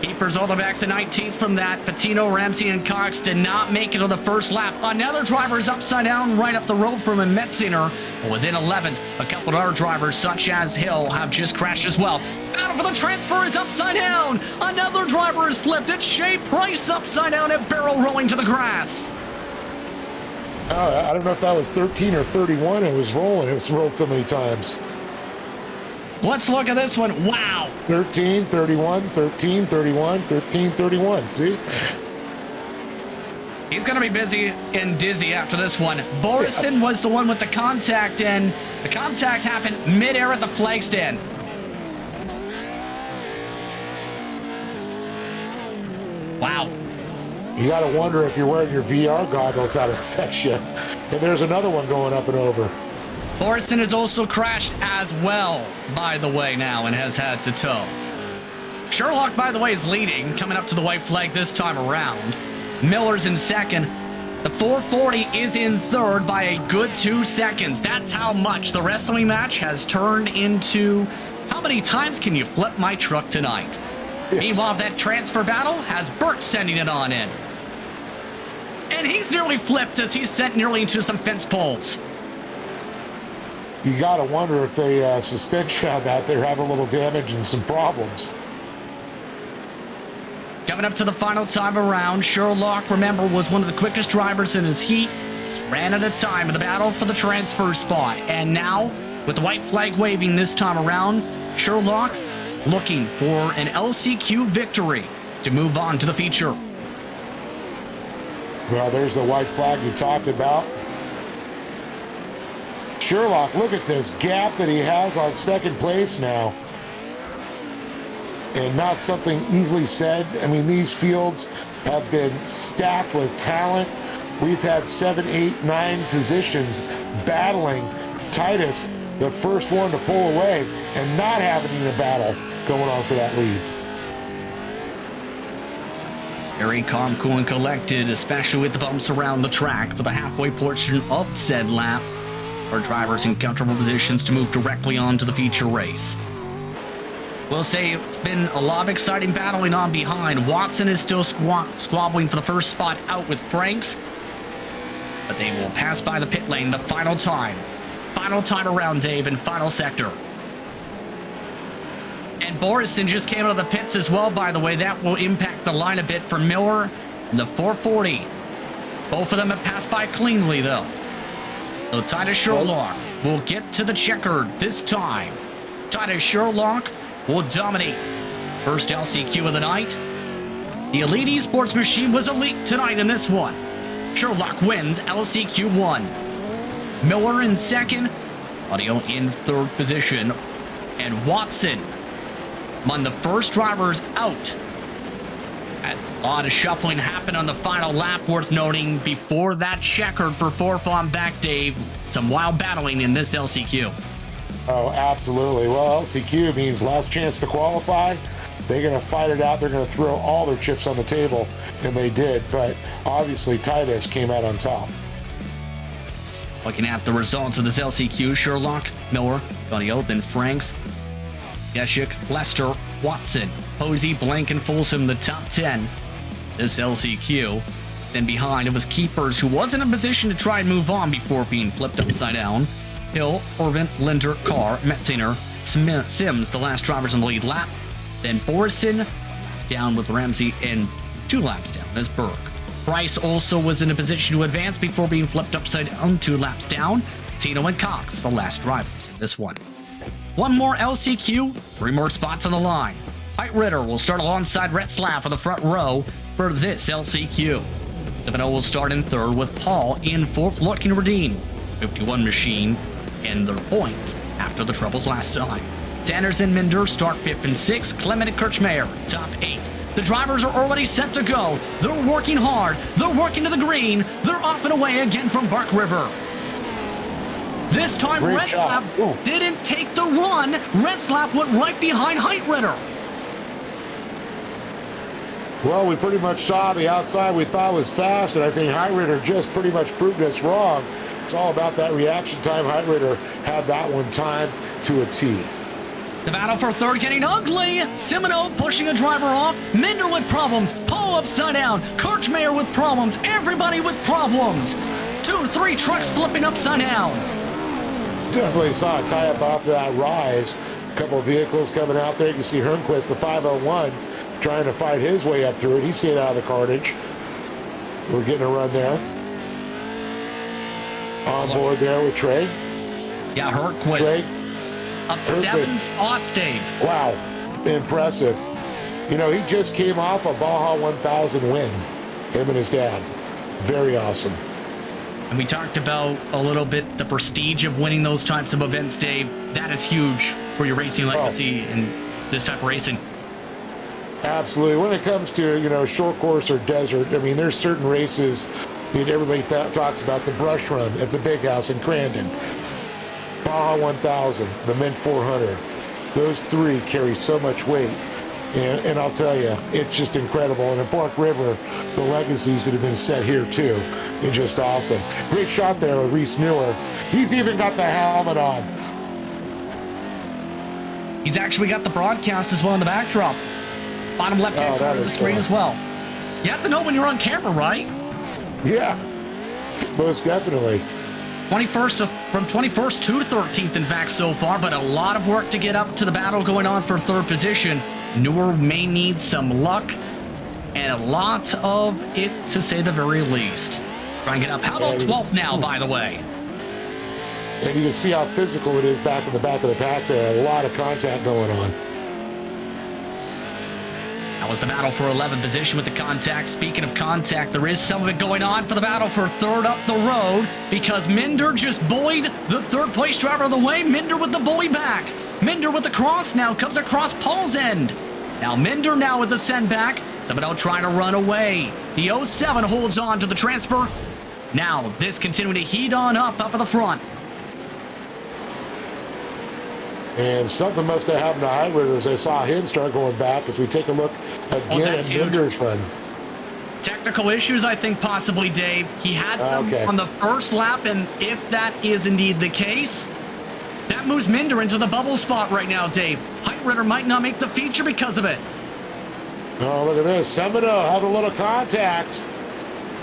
Keepers all the way back to 19th from that. Patino, Ramsey, and Cox did not make it to the first lap. Another driver is upside down right up the road from him. Metziner was in 11th. A couple of other drivers, such as Hill, have just crashed as well. Battle for the transfer is upside down. Another driver is flipped. It's Shea Price upside down and barrel rolling to the grass. I don't know if that was 13 or 31. It was rolling. It was rolled so many times. Let's look at this one. Wow. 13, 31, 13, 31, 13, 31. See? He's going to be busy and dizzy after this one. Borison was the one with the contact, and the contact happened midair at the flag stand. Wow. You got to wonder if you're wearing your VR goggles how it affects you. And there's another one going up and over. Borison has also crashed as well, by the way, now, and has had to tow. Sherlock, by the way, is leading, coming up to the white flag this time around. Miller's in second. The 440 is in third by a good 2 seconds. That's how much the wrestling match has turned into how many times can you flip my truck tonight? Yes. Meanwhile, that transfer battle has Burt sending it on in. And he's nearly flipped as he's sent nearly into some fence poles. You got to wonder if they suspension on that, they're having a little damage and some problems. Coming up to the final time around, Sherlock, remember, was one of the quickest drivers in his heat. Just ran out of time in the battle for the transfer spot. And now, with the white flag waving this time around, Sherlock looking for an LCQ victory to move on to the feature. Well, there's the white flag you talked about. Sherlock, look at this gap that he has on second place now. And not something easily said. I mean, these fields have been stacked with talent. We've had 7, 8, 9 positions battling. Titus, the first one to pull away and not having a battle going on for that lead. Very calm, cool, and collected, especially with the bumps around the track for the halfway portion of said lap. Our drivers in comfortable positions to move directly on to the feature race. We'll say it's been a lot of exciting battling on behind. Watson is still squabbling for the first spot out with Franks, but they will pass by the pit lane the final time. Final time around, Dave, in final sector. And Borison just came out of the pits as well, by the way. That will impact the line a bit for Miller and the 440. Both of them have passed by cleanly, though. So Titus Sherlock will get to the checkered this time. Titus Sherlock will dominate first LCQ of the night. The Elite Esports machine was elite tonight in this one. Sherlock wins LCQ 1. Miller in second. Audio in third position. And Watson among the first drivers out. As a lot of shuffling happened on the final lap, worth noting before that checkered for fourth on back, Dave. Some wild battling in this LCQ. Oh, absolutely. Well, LCQ means last chance to qualify. They're going to fight it out. They're going to throw all their chips on the table, and they did. But obviously, Titus came out on top. Looking at the results of this LCQ, Sherlock, Miller, Audio, then Franks, Yeshik, Lester, Watson, Posey, Blank, and Folsom, the top 10. This LCQ. Then behind, it was Keepers, who wasn't in a position to try and move on before being flipped upside down. Hill, Irvin, Linder, Carr, Metzinger, Sims, the last drivers in the lead lap. Then Borison down with Ramsey and 2 laps down as Berg. Price also was in a position to advance before being flipped upside down 2 laps down. Tino and Cox, the last drivers in this one. One more LCQ, 3 more spots on the line. Height Ritter will start alongside Rhett Slaff on the front row for this LCQ. Stefano will start in third with Paul in fourth, looking to redeem 51 machine and their point after the troubles last time. Sanders and Minder start 5th and 6th. Clement and Kirchmeier top 8. The drivers are already set to go. They're working hard. They're working to the green. They're off and away again from Bark River. This time, Retzlaff didn't take the run. Retzlaff went right behind Heitritter. Well, we pretty much saw the outside we thought was fast, and I think Heitritter just pretty much proved us wrong. It's all about that reaction time. Heitritter had that one time to a T. The battle for third getting ugly. Simino pushing a driver off. Minder with problems. Paul upside down. Kirchmeier with problems. Everybody with problems. 2, 3 trucks flipping upside down. Definitely saw a tie-up off that rise. A couple of vehicles coming out there. You can see Hernquist, the 501, trying to fight his way up through it. He stayed out of the carnage. We're getting a run there. On board there with Trey. Yeah, Hernquist. Trey. Up 7 spots, Dave. Wow, impressive. You know, he just came off a Baja 1000 win, him and his dad. Very awesome. And we talked about a little bit the prestige of winning those types of events, Dave. That is huge for your racing legacy and this type of racing. Absolutely. When it comes to, you know, short course or desert, I mean, there's certain races, I mean, everybody talks about the brush run at the Big House in Crandon. Baja 1000, the Mint 400. Those 3 carry so much weight. And I'll tell you, it's just incredible. And at Bark River, the legacies that have been set here too, it's just awesome. Great shot there with Reese Newer. He's even got the helmet on. He's actually got the broadcast as well in the backdrop. Bottom left-hand corner of the screen as well. You have to know when you're on camera, right? Yeah, most definitely. 21st from 21st to 13th, in fact, so far, but a lot of work to get up to the battle going on for third position. Newer may need some luck and a lot of it, to say the very least. Try and get up. How about 12th now, by the way? And you can see how physical it is back in the back of the pack there. A lot of contact going on. That was the battle for 11th position with the contact. Speaking of contact, there is some of it going on for the battle for third up the road because Minder just bullied the third place driver of the way. Minder with the bully back. Minder with the cross now comes across Paul's end. Now Minder now with the send back. Semino trying to run away. The 07 holds on to the transfer. Now this continuing to heat on up at the front. And something must have happened to Hybrid as I saw him start going back as we take a look again at Minder's run. Technical issues, I think, possibly, Dave. He had some on the first lap, and if that is indeed the case, that moves Minder into the bubble spot right now, Dave. Heitritter might not make the feature because of it. Oh, look at this. Semino had a little contact.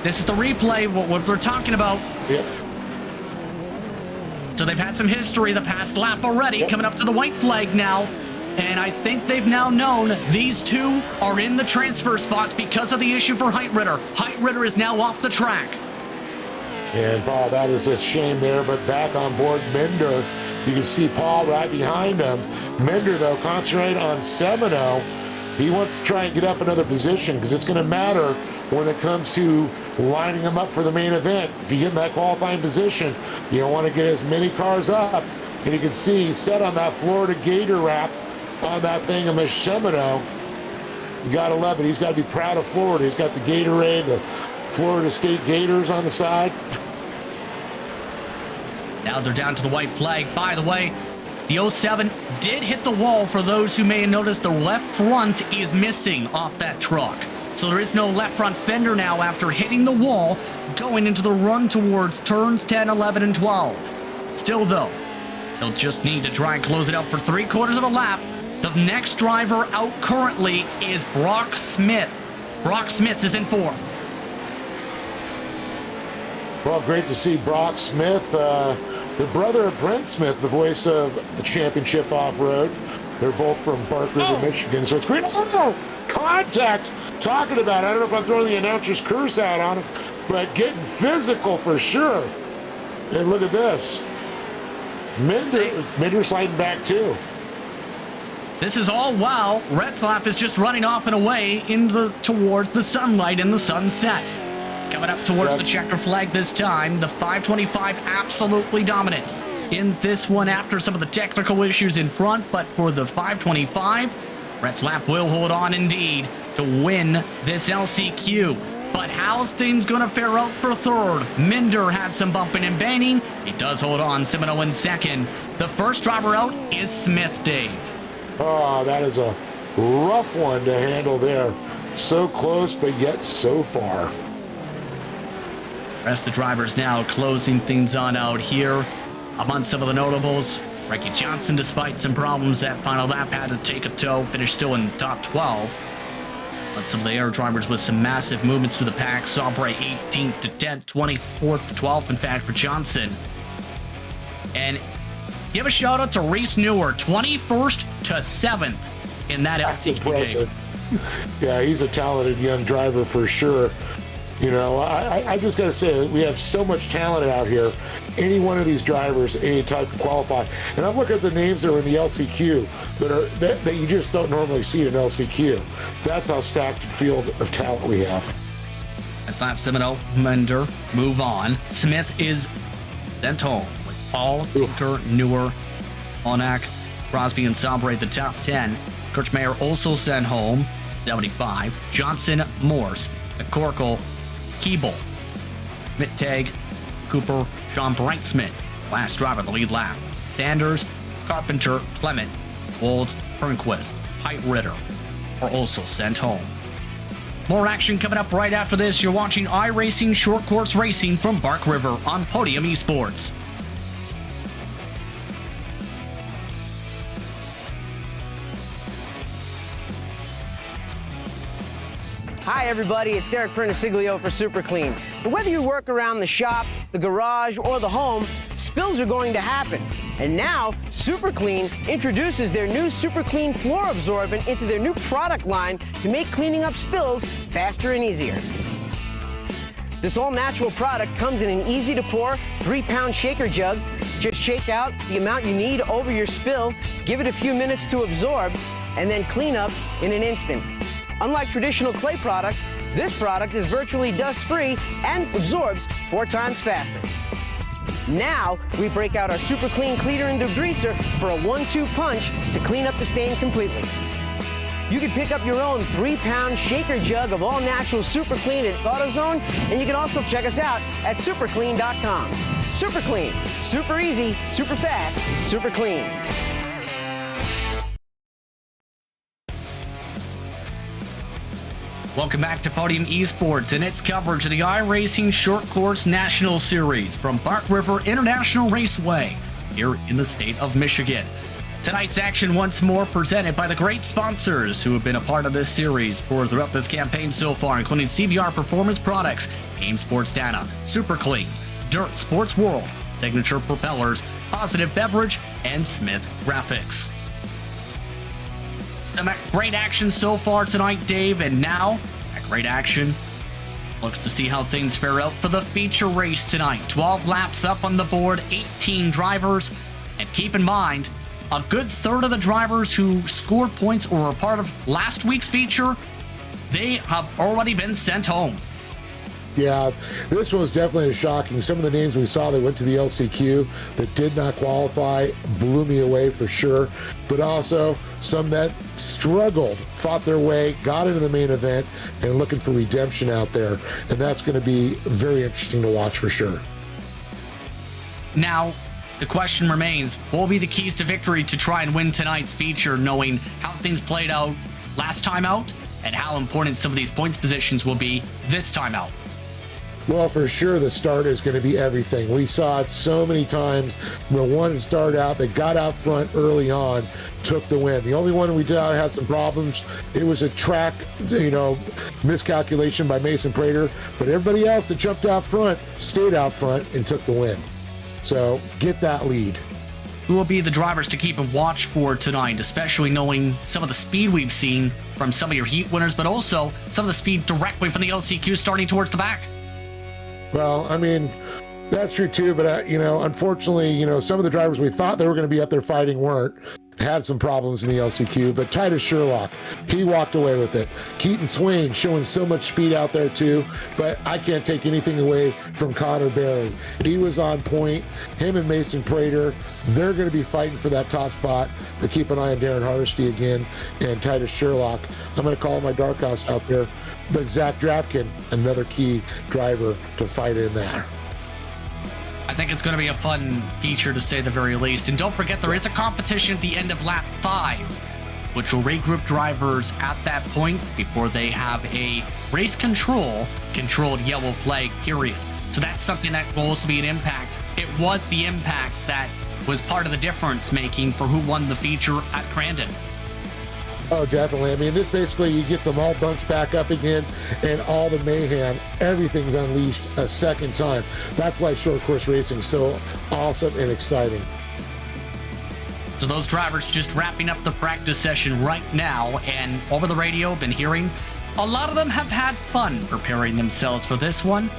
This is the replay, what we're talking about. Yep. So they've had some history the past lap already, coming up to the white flag now. And I think they've now known these two are in the transfer spots because of the issue for Heitritter. Heitritter is now off the track. And Paul, that is a shame there, but back on board Minder. You can see Paul right behind him. Minder, though, concentrate on Semino. He wants to try and get up another position because it's going to matter when it comes to lining them up for the main event. If you get in that qualifying position, you don't want to get as many cars up. And you can see he's set on that Florida Gator wrap on that thing of Semino. You got to love it. He's got to be proud of Florida. He's got the Gatorade, the Florida State Gators on the side. Now they're down to the white flag. By the way, the 07 did hit the wall. For those who may have noticed, the left front is missing off that truck. So there is no left front fender now after hitting the wall going into the run towards turns 10, 11, and 12. Still, though, they'll just need to try and close it out for 3/4 of a lap. The next driver out currently is Brock Smith. Brock Smith is in fourth. Well, great to see Brock Smith, the brother of Brent Smith, the voice of the championship off-road. They're both from Bark River, Michigan, so it's great. Oh, contact! Talking about it. I don't know if I'm throwing the announcer's curse out on him, but getting physical for sure. And look at this. Minder sliding back too. This is all while Retzlaff is just running off and away towards the sunlight and the sunset. Coming up towards the checker flag this time, the 525 absolutely dominant in this one after some of the technical issues in front, but for the 525, Retzlaff will hold on indeed to win this LCQ. But how's things going to fare out for third? Minder had some bumping and banging. He does hold on. Semino in second. The first driver out is Smith, Dave. Oh, that is a rough one to handle there. So close, but yet so far. Rest of the drivers now closing things on out here. Among some of the notables, Ricky Johnson, despite some problems that final lap, had to take a tow, finished still in the top 12. But some of the air drivers with some massive movements for the pack. Sabre 18th to 10th, 24th to 12th, in fact, for Johnson. And give a shout out to Reese Newer, 21st to 7th in that LCQ. Impressive. Yeah, he's a talented young driver for sure. You know, I just got to say, we have so much talent out here. Any one of these drivers, any type of qualify. And I'm looking at the names that are in the LCQ that you just don't normally see in LCQ. That's how stacked a field of talent we have. At lap Semino, Minder move on. Smith is sent home with Paul, Tinker, Newer, Onak, Crosby, and Sabre at the top 10. Kirchmeier also sent home, 75. Johnson, Morse, McCorkle, Keeble, Mittag, Cooper, Sean Brightsman, last driver the lead lap. Sanders, Carpenter, Clement, Wold, Hernquist, Heitritter, are also sent home. More action coming up right after this. You're watching iRacing Short Course Racing from Bark River on Podium Esports. Hi everybody, it's Derek Perniciglio for Super Clean. But whether you work around the shop, the garage, or the home, spills are going to happen. And now, Super Clean introduces their new Super Clean floor absorbent into their new product line to make cleaning up spills faster and easier. This all-natural product comes in an easy-to-pour 3-pound shaker jug. Just shake out the amount you need over your spill, give it a few minutes to absorb, and then clean up in an instant. Unlike traditional clay products, this product is virtually dust-free and absorbs 4 times faster. Now, we break out our Super Clean cleaner and degreaser for a 1-2 punch to clean up the stain completely. You can pick up your own 3-pound shaker jug of all-natural Super Clean at AutoZone, and you can also check us out at superclean.com. Super Clean, super easy, super fast, super clean. Welcome back to Podium Esports and its coverage of the iRacing Short Course National Series from Bark River International Raceway here in the state of Michigan. Tonight's action once more presented by the great sponsors who have been a part of this series throughout this campaign so far, including CBR Performance Products, Game Sports Data, Super Clean, Dirt Sports World, Signature Propellers, Positive Beverage, and Smith Graphics. Some great action so far tonight, Dave, and now that great action looks to see how things fare out for the feature race tonight. 12 laps up on the board, 18 drivers, and keep in mind, a good third of the drivers who scored points or were part of last week's feature, they have already been sent home. Yeah, this was definitely shocking. Some of the names we saw that went to the LCQ that did not qualify blew me away for sure. But also some that struggled, fought their way, got into the main event, and looking for redemption out there. And that's going to be very interesting to watch for sure. Now, the question remains, what will be the keys to victory to try and win tonight's feature, knowing how things played out last time out and how important some of these points positions will be this time out? Well, for sure, the start is going to be everything. We saw it so many times. The one that started out, that got out front early on, took the win. The only one we did had some problems. It was a track, miscalculation by Mason Prater. But everybody else that jumped out front stayed out front and took the win. So get that lead. Who will be the drivers to keep a watch for tonight, especially knowing some of the speed we've seen from some of your heat winners, but also some of the speed directly from the LCQ starting towards the back? Well, I mean, that's true too, but unfortunately, some of the drivers we thought they were going to be up there fighting weren't. Had some problems in the LCQ, but Titus Sherlock, he walked away with it. Keaton Swain showing so much speed out there too, but I can't take anything away from Connor Berry. He was on point. Him and Mason Prater, they're going to be fighting for that top spot. To keep an eye on Darren Hardesty again and Titus Sherlock. I'm going to call my dark horse out there, but Zach Drapkin, another key driver to fight in there. I think it's going to be a fun feature to say the very least. And don't forget, there is a competition at the end of lap 5, which will regroup drivers at that point before they have a race controlled yellow flag period. So that's something that will also be an impact. It was the impact that was part of the difference making for who won the feature at Crandon. Oh, definitely. I mean, this basically, you get them all bunched back up again, and all the mayhem, everything's unleashed a second time. That's why short course racing is so awesome and exciting. So those drivers just wrapping up the practice session right now, and over the radio, been hearing a lot of them have had fun preparing themselves for this one.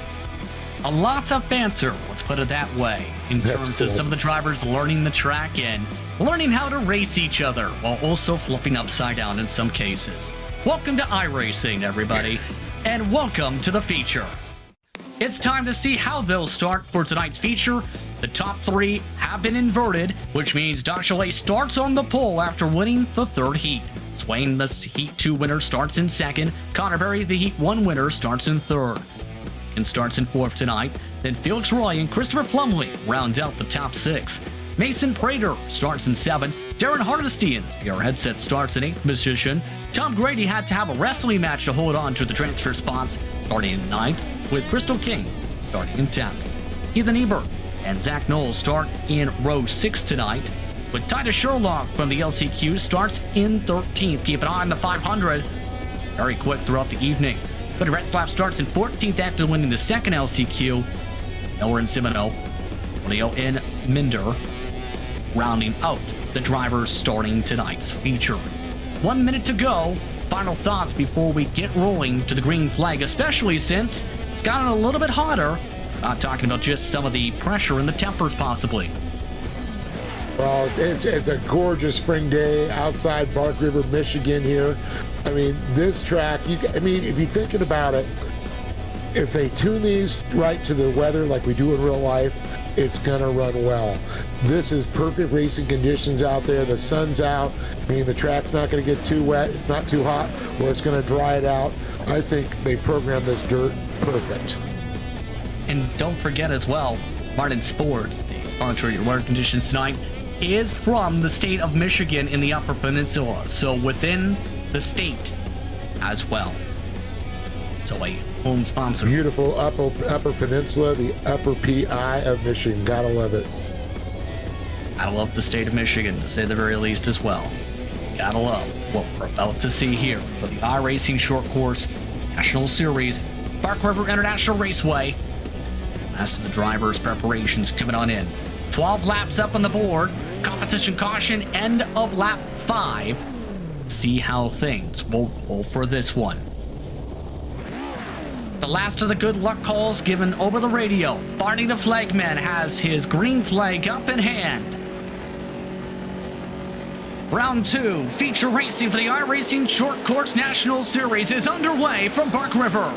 A lot of banter, let's put it that way, in terms of some of the drivers learning the track and learning how to race each other while also flipping upside down in some cases. Welcome to iRacing, everybody, and welcome to the feature. It's time to see how they'll start for tonight's feature. The top 3 have been inverted, which means Don Chalet starts on the pole after winning the 3rd heat. Swain, the Heat 2 winner, starts in 2nd. Connor Berry, the Heat 1 winner, starts in 3rd. And starts in 4th tonight. Then Felix Roy and Christopher Plumley round out the top 6. Mason Prater starts in 7th. Darren Hardesty in VR headset starts in 8th position. Tom Grady had to have a wrestling match to hold on to the transfer spots, starting in 9th, with Crystal King starting in 10th. Ethan Ebert and Zach Knowles start in row 6 tonight, with Titus Sherlock from the LCQ starts in 13th. Keep an eye on the 500. Very quick throughout the evening. Cody Retzlaff starts in 14th after winning the second LCQ. Miller and Simino, Leo and Minder, rounding out the drivers starting tonight's feature. 1 minute to go. Final thoughts before we get rolling to the green flag, especially since it's gotten a little bit hotter. Not talking about just some of the pressure and the tempers possibly. Well, it's a gorgeous spring day outside Bark River, Michigan here. I mean, this track, if you're thinking about it, if they tune these right to the weather like we do in real life, it's going to run well. This is perfect racing conditions out there. The sun's out, meaning the track's not going to get too wet. It's not too hot where it's going to dry it out. I think they programmed this dirt perfect. And don't forget as well, Martin Sports, the sponsor of your weather conditions tonight, is from the state of Michigan in the Upper Peninsula, so within the state as well. So a home sponsor. Beautiful Upper Peninsula, the Upper PI of Michigan. Gotta love it. Gotta love the state of Michigan, to say the very least as well. Gotta love what we're about to see here for the iRacing Short Course National Series, Bark River International Raceway. As to the drivers' preparations coming on in. 12 laps up on the board. Competition caution, end of lap 5. See how things will roll for this one. The last of the good luck calls given over the radio. Barney the flagman has his green flag up in hand. Round 2, feature racing for the iRacing Short Course National Series is underway from Bark River.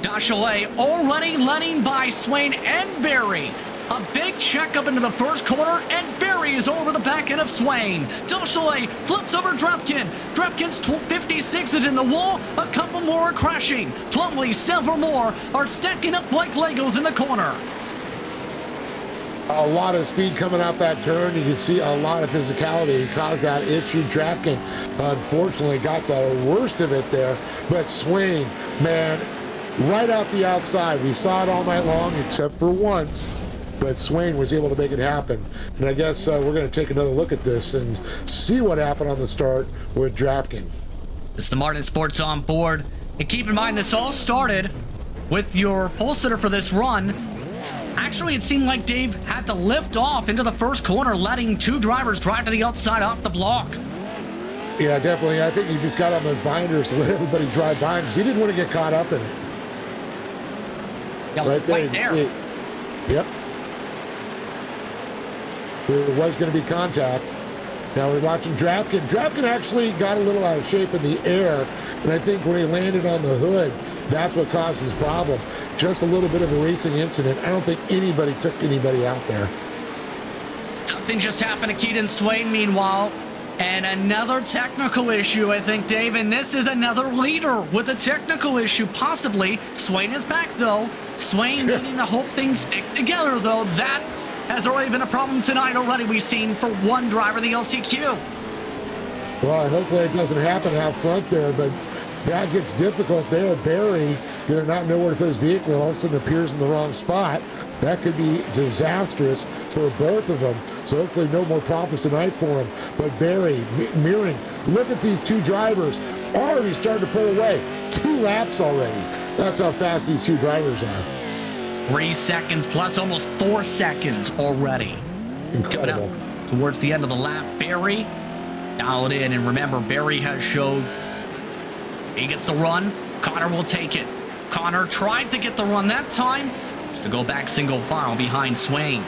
Dachalet already leading by Swain and Barry. A big check up into the first corner, and Barry is over the back end of Swain. Dachalet flips over Drepkin. Drepkin's 56 is in the wall. A couple more are crashing. Plumley, several more are stacking up like Legos in the corner. A lot of speed coming out that turn. You can see a lot of physicality. He caused that issue. Drepkin, unfortunately, got the worst of it there. But Swain, man, right out the outside. We saw it all night long, except for once. But Swain was able to make it happen. And I guess we're going to take another look at this and see what happened on the start with Drepkin. It's the Martin Sports on board. And keep in mind, this all started with your pole sitter for this run. Actually, it seemed like Dave had to lift off into the first corner, letting 2 drivers drive to the outside off the block. Yeah, definitely. I think he just got on those binders to let everybody drive by him because he didn't want to get caught up in it. Yeah, right there. Yep. There was going to be contact. Now we're watching Drepkin. Drepkin actually got a little out of shape in the air, and I think when he landed on the hood, that's what caused his problem. Just a little bit of a racing incident. I don't think anybody took anybody out there. Something just happened to Keaton Swain, meanwhile, and another technical issue, I think, Dave, and this is another leader with a technical issue, possibly. Swain is back, though. Swain needing to hope things stick together, though. That has already been a problem tonight already. We've seen for one driver, the LCQ. Well, hopefully it doesn't happen out front there, but that gets difficult there. Barry did not know where to put his vehicle and all of a sudden appears in the wrong spot. That could be disastrous for both of them. So hopefully no more problems tonight for him. But Barry, mirroring, look at these 2 drivers already starting to pull away. 2 laps already. That's how fast these 2 drivers are. 3 seconds plus almost 4 seconds already. Incredible. Coming up towards the end of the lap, Barry dialed in. And remember, Barry has showed he gets the run. Connor will take it. Connor tried to get the run that time, just to go back single file behind Swain.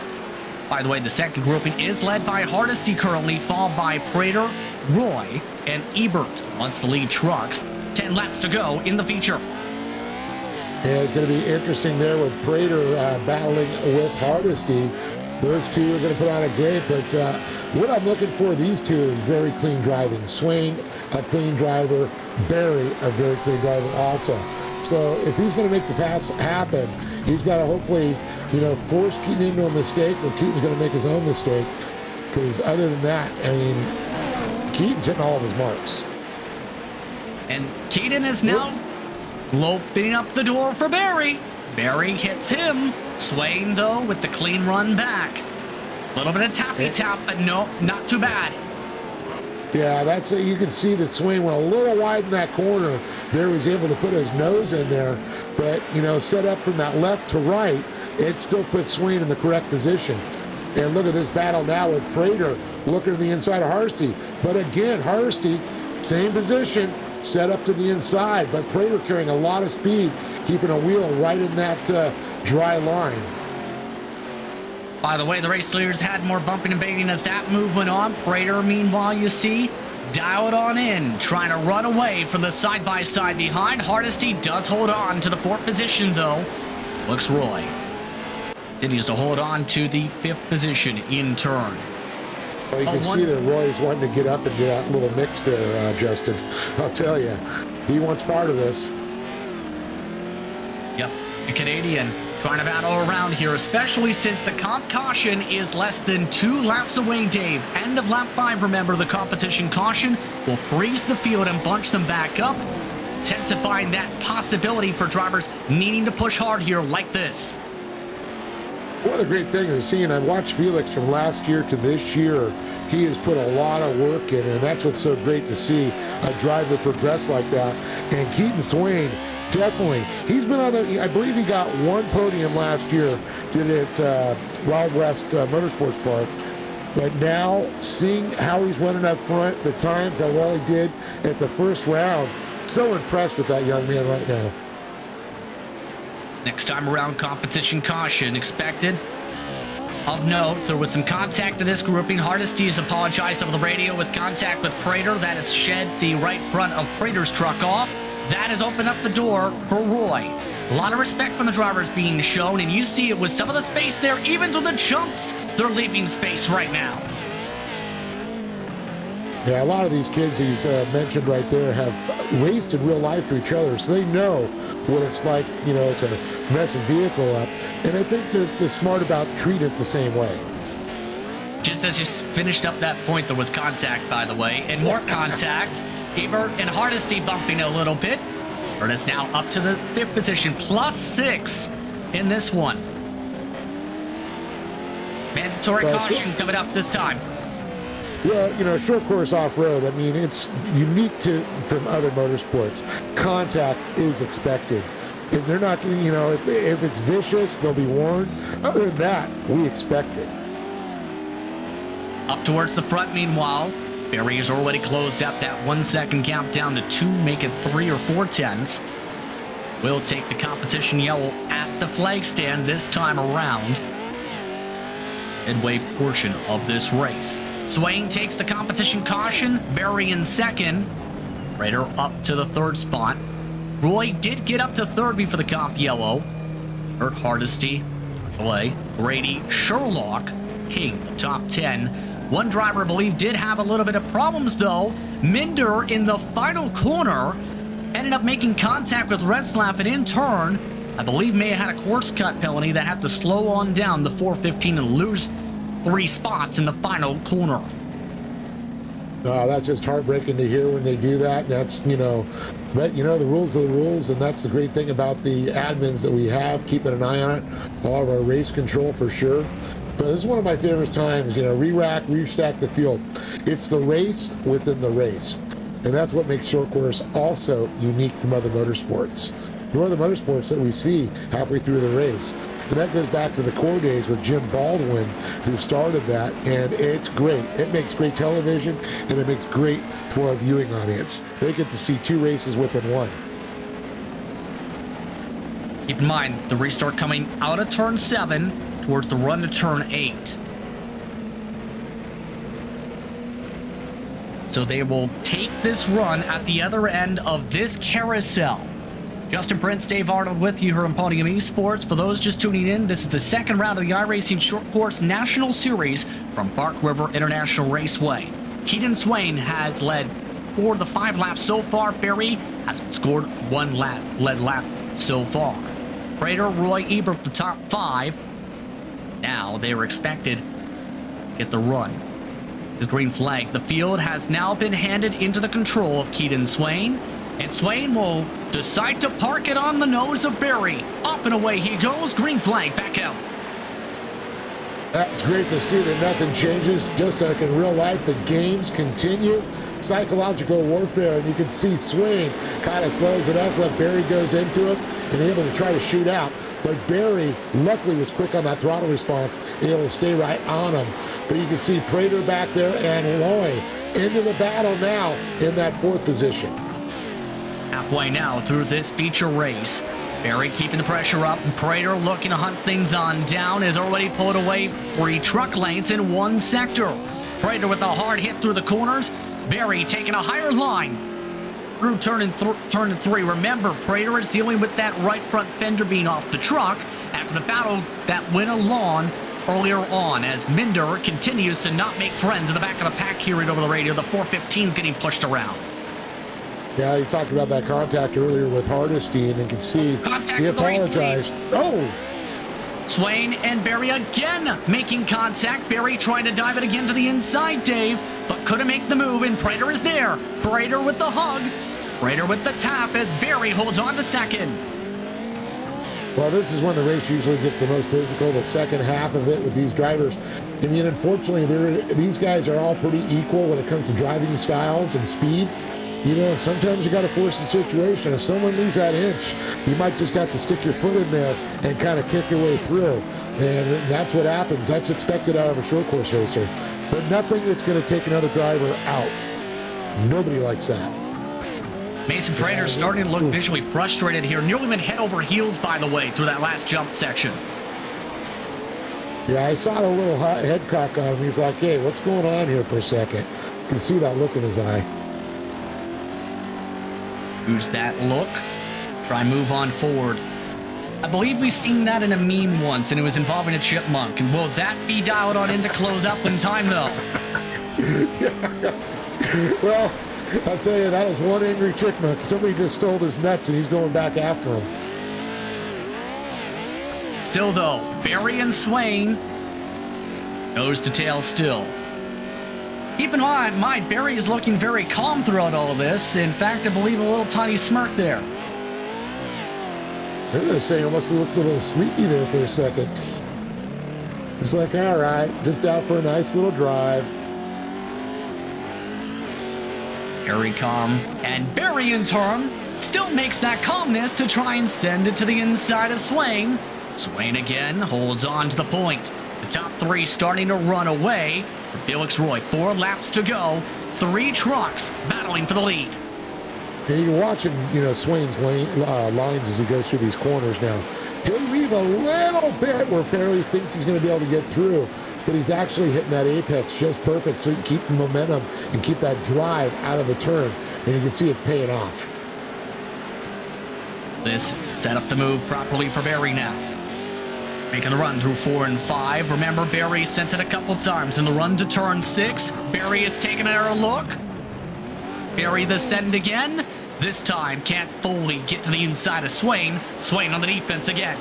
By the way, the second grouping is led by Hardesty currently, followed by Prater, Roy, and Ebert once the lead trucks. 10 laps to go in the feature. Yeah, it's going to be interesting there with Prater battling with Hardesty. Those 2 are going to put on a great, but what I'm looking for these 2 is very clean driving. Swain, a clean driver. Barry, a very clean driver also. So if he's going to make the pass happen, he's got to hopefully force Keaton into a mistake, or Keaton's going to make his own mistake. Because other than that, I mean, Keaton's hitting all of his marks. And Keaton is now opening up the door for Barry. Barry hits him. Swain, though, with the clean run back. A little bit of tappy-tap, but no, not too bad. Yeah, that's it. You can see that Swain went a little wide in that corner. There was able to put his nose in there. But, set up from that left to right, it still puts Swain in the correct position. And look at this battle now with Prater looking to the inside of Hardesty. But again, Hardesty, same position, set up to the inside. But Prater carrying a lot of speed, keeping a wheel right in that dry line. By the way, the race leaders had more bumping and baiting as that move went on. Prater, meanwhile, you see, dialed on in, trying to run away from the side-by-side behind. Hardesty does hold on to the fourth position, though. Looks Roy continues to hold on to the fifth position in turn. Well, you can see that Roy's wanting to get up into that little mix there, Justin. I'll tell you, he wants part of this. Yep, the Canadian trying to battle around here, especially since the comp caution is less than 2 laps away, Dave. End of lap 5, remember, the competition caution will freeze the field and bunch them back up, intensifying that possibility for drivers needing to push hard here like this. One of the great things is seeing, I watched Felix from last year to this year. He has put a lot of work in, and that's what's so great to see a driver progress like that. And Keaton Swain, definitely. He's been on the, I believe he got 1 podium last year, did it Wild West Motorsports Park. But now, seeing how he's running up front, the times, how well he did at the first round, so impressed with that young man right now. Next time around, competition caution expected. Of note, there was some contact in this grouping. Hardesty has apologized over the radio with contact with Prater. That has shed the right front of Prater's truck off. That has opened up the door for Roy. A lot of respect from the drivers being shown, and you see it with some of the space there, even to the jumps. They're leaving space right now. Yeah, a lot of these kids that you mentioned right there have raced in real life to each other, so they know what it's like, to mess a vehicle up. And I think they're smart about treating it the same way. Just as you finished up that point, there was contact, by the way, and more contact. Ebert and Hardesty bumping a little bit. Ebert is now up to the 5th position, +6 in this one. Mandatory caution coming up this time. Well, short course off-road, I mean, it's unique from other motorsports. Contact is expected. If they're not, if it's vicious, they'll be warned. Other than that, we expect it. Up towards the front, meanwhile, Barry has already closed up that 1 second count down to 2, make it 3 or 4 tenths. Will take the competition yellow at the flag stand this time around. Midway portion of this race. Swain takes the competition caution. Barry in second. Prater up to the 3rd spot. Roy did get up to 3rd before the comp yellow. Bert Hardesty, Clay, Grady, Sherlock, King, top 10. One driver, I believe, did have a little bit of problems, though. Minder in the final corner ended up making contact with Retzlaff, and in turn, I believe may have had a course cut penalty that had to slow on down the 415 and lose 3 spots in the final corner. No, that's just heartbreaking to hear when they do that. That's, but the rules are the rules, and that's the great thing about the admins that we have, keeping an eye on it. All of our race control for sure. But this is one of my favorite times, re-rack, restack the field. It's the race within the race. And that's what makes short course also unique from other motorsports. Nor the motorsports that we see halfway through the race. And that goes back to the core days with Jim Baldwin, who started that, and it's great. It makes great television, and it makes great for a viewing audience. They get to see 2 races within one. Keep in mind, the restart coming out of turn 7 towards the run to turn 8. So they will take this run at the other end of this carousel. Justin Prince, Dave Arnold with you here on Podium Esports. For those just tuning in, this is the 2nd round of the iRacing Short Course National Series from Bark River International Raceway. Keaton Swain has led for the 5 laps so far. Barry has scored 1 lap so far. Prater, Roy, Ebert, the top 5. Now they were expected to get the run. The green flag. The field has now been handed into the control of Keaton Swain, and Swain will decide to park it on the nose of Barry. Off and away he goes. Green flag back out. It's great to see that nothing changes, just like in real life. The games continue. Psychological warfare, and you can see Swain kind of slows it up, let Barry goes into it, and able to try to shoot out. But Barry, luckily, was quick on that throttle response, able to stay right on him. But you can see Prater back there and Loy into the battle now in that 4th position. Halfway now through this feature race. Barry keeping the pressure up, and Prater looking to hunt things on down, is already pulled away 3 truck lengths in one sector. Prater with a hard hit through the corners. Barry taking a higher line through turn 3. Remember, Prater is dealing with that right front fender being off the truck after the battle that went along earlier on, as Minder continues to not make friends in the back of the pack, hearing over the radio the 415 is getting pushed around. Yeah, you talked about that contact earlier with Hardesty, and you can see he apologized. Oh! Swain and Barry again making contact. Barry trying to dive it again to the inside, Dave, but couldn't make the move, and Prater is there. Prater with the hug. Prater with the tap as Barry holds on to second. Well, this is when the race usually gets the most physical, the second half of it with these drivers. I mean, unfortunately, these guys are all pretty equal when it comes to driving styles and speed. You know, sometimes you got to force the situation. If someone leaves that inch, you might just have to stick your foot in there and kind of kick your way through. And that's what happens. That's expected out of a short course racer. But nothing that's going to take another driver out. Nobody likes that. Mason Prater starting to look visually frustrated here. Nearly went head over heels, by the way, through that last jump section. Yeah, I saw a little head cock on him. He's like, hey, what's going on here for a second? You can see that look in his eye. Who's that look? Try and move on forward. I believe we've seen that in a meme once, and it was involving a chipmunk. And will that be dialed on in to close up in time, though? Well, I'll tell you, that is one angry chipmunk. Somebody just stole his nuts, and he's going back after him. Still, though, Barry and Swain, nose to tail still. Keep in mind, Barry is looking very calm throughout all of this. In fact, I believe a little tiny smirk there. They're going to say he must have looked a little sleepy there for a second. He's like, all right, just out for a nice little drive. Very calm. And Barry, in turn, still makes that calmness to try and send it to the inside of Swain. Swain again holds on to the point. The top 3 starting to run away. For Felix Roy, 4 laps to go. 3 trucks battling for the lead. And you're watching, Swain's lines as he goes through these corners now. He'll leave a little bit where Barry thinks he's going to be able to get through, but he's actually hitting that apex just perfect so he can keep the momentum and keep that drive out of the turn. And you can see it's paying off. This set up the move properly for Barry now. Making the run through 4 and 5. Remember, Barry sent it a couple times in the run to turn 6. Barry is taking another look. Barry the send again. This time can't fully get to the inside of Swain. Swain on the defense again.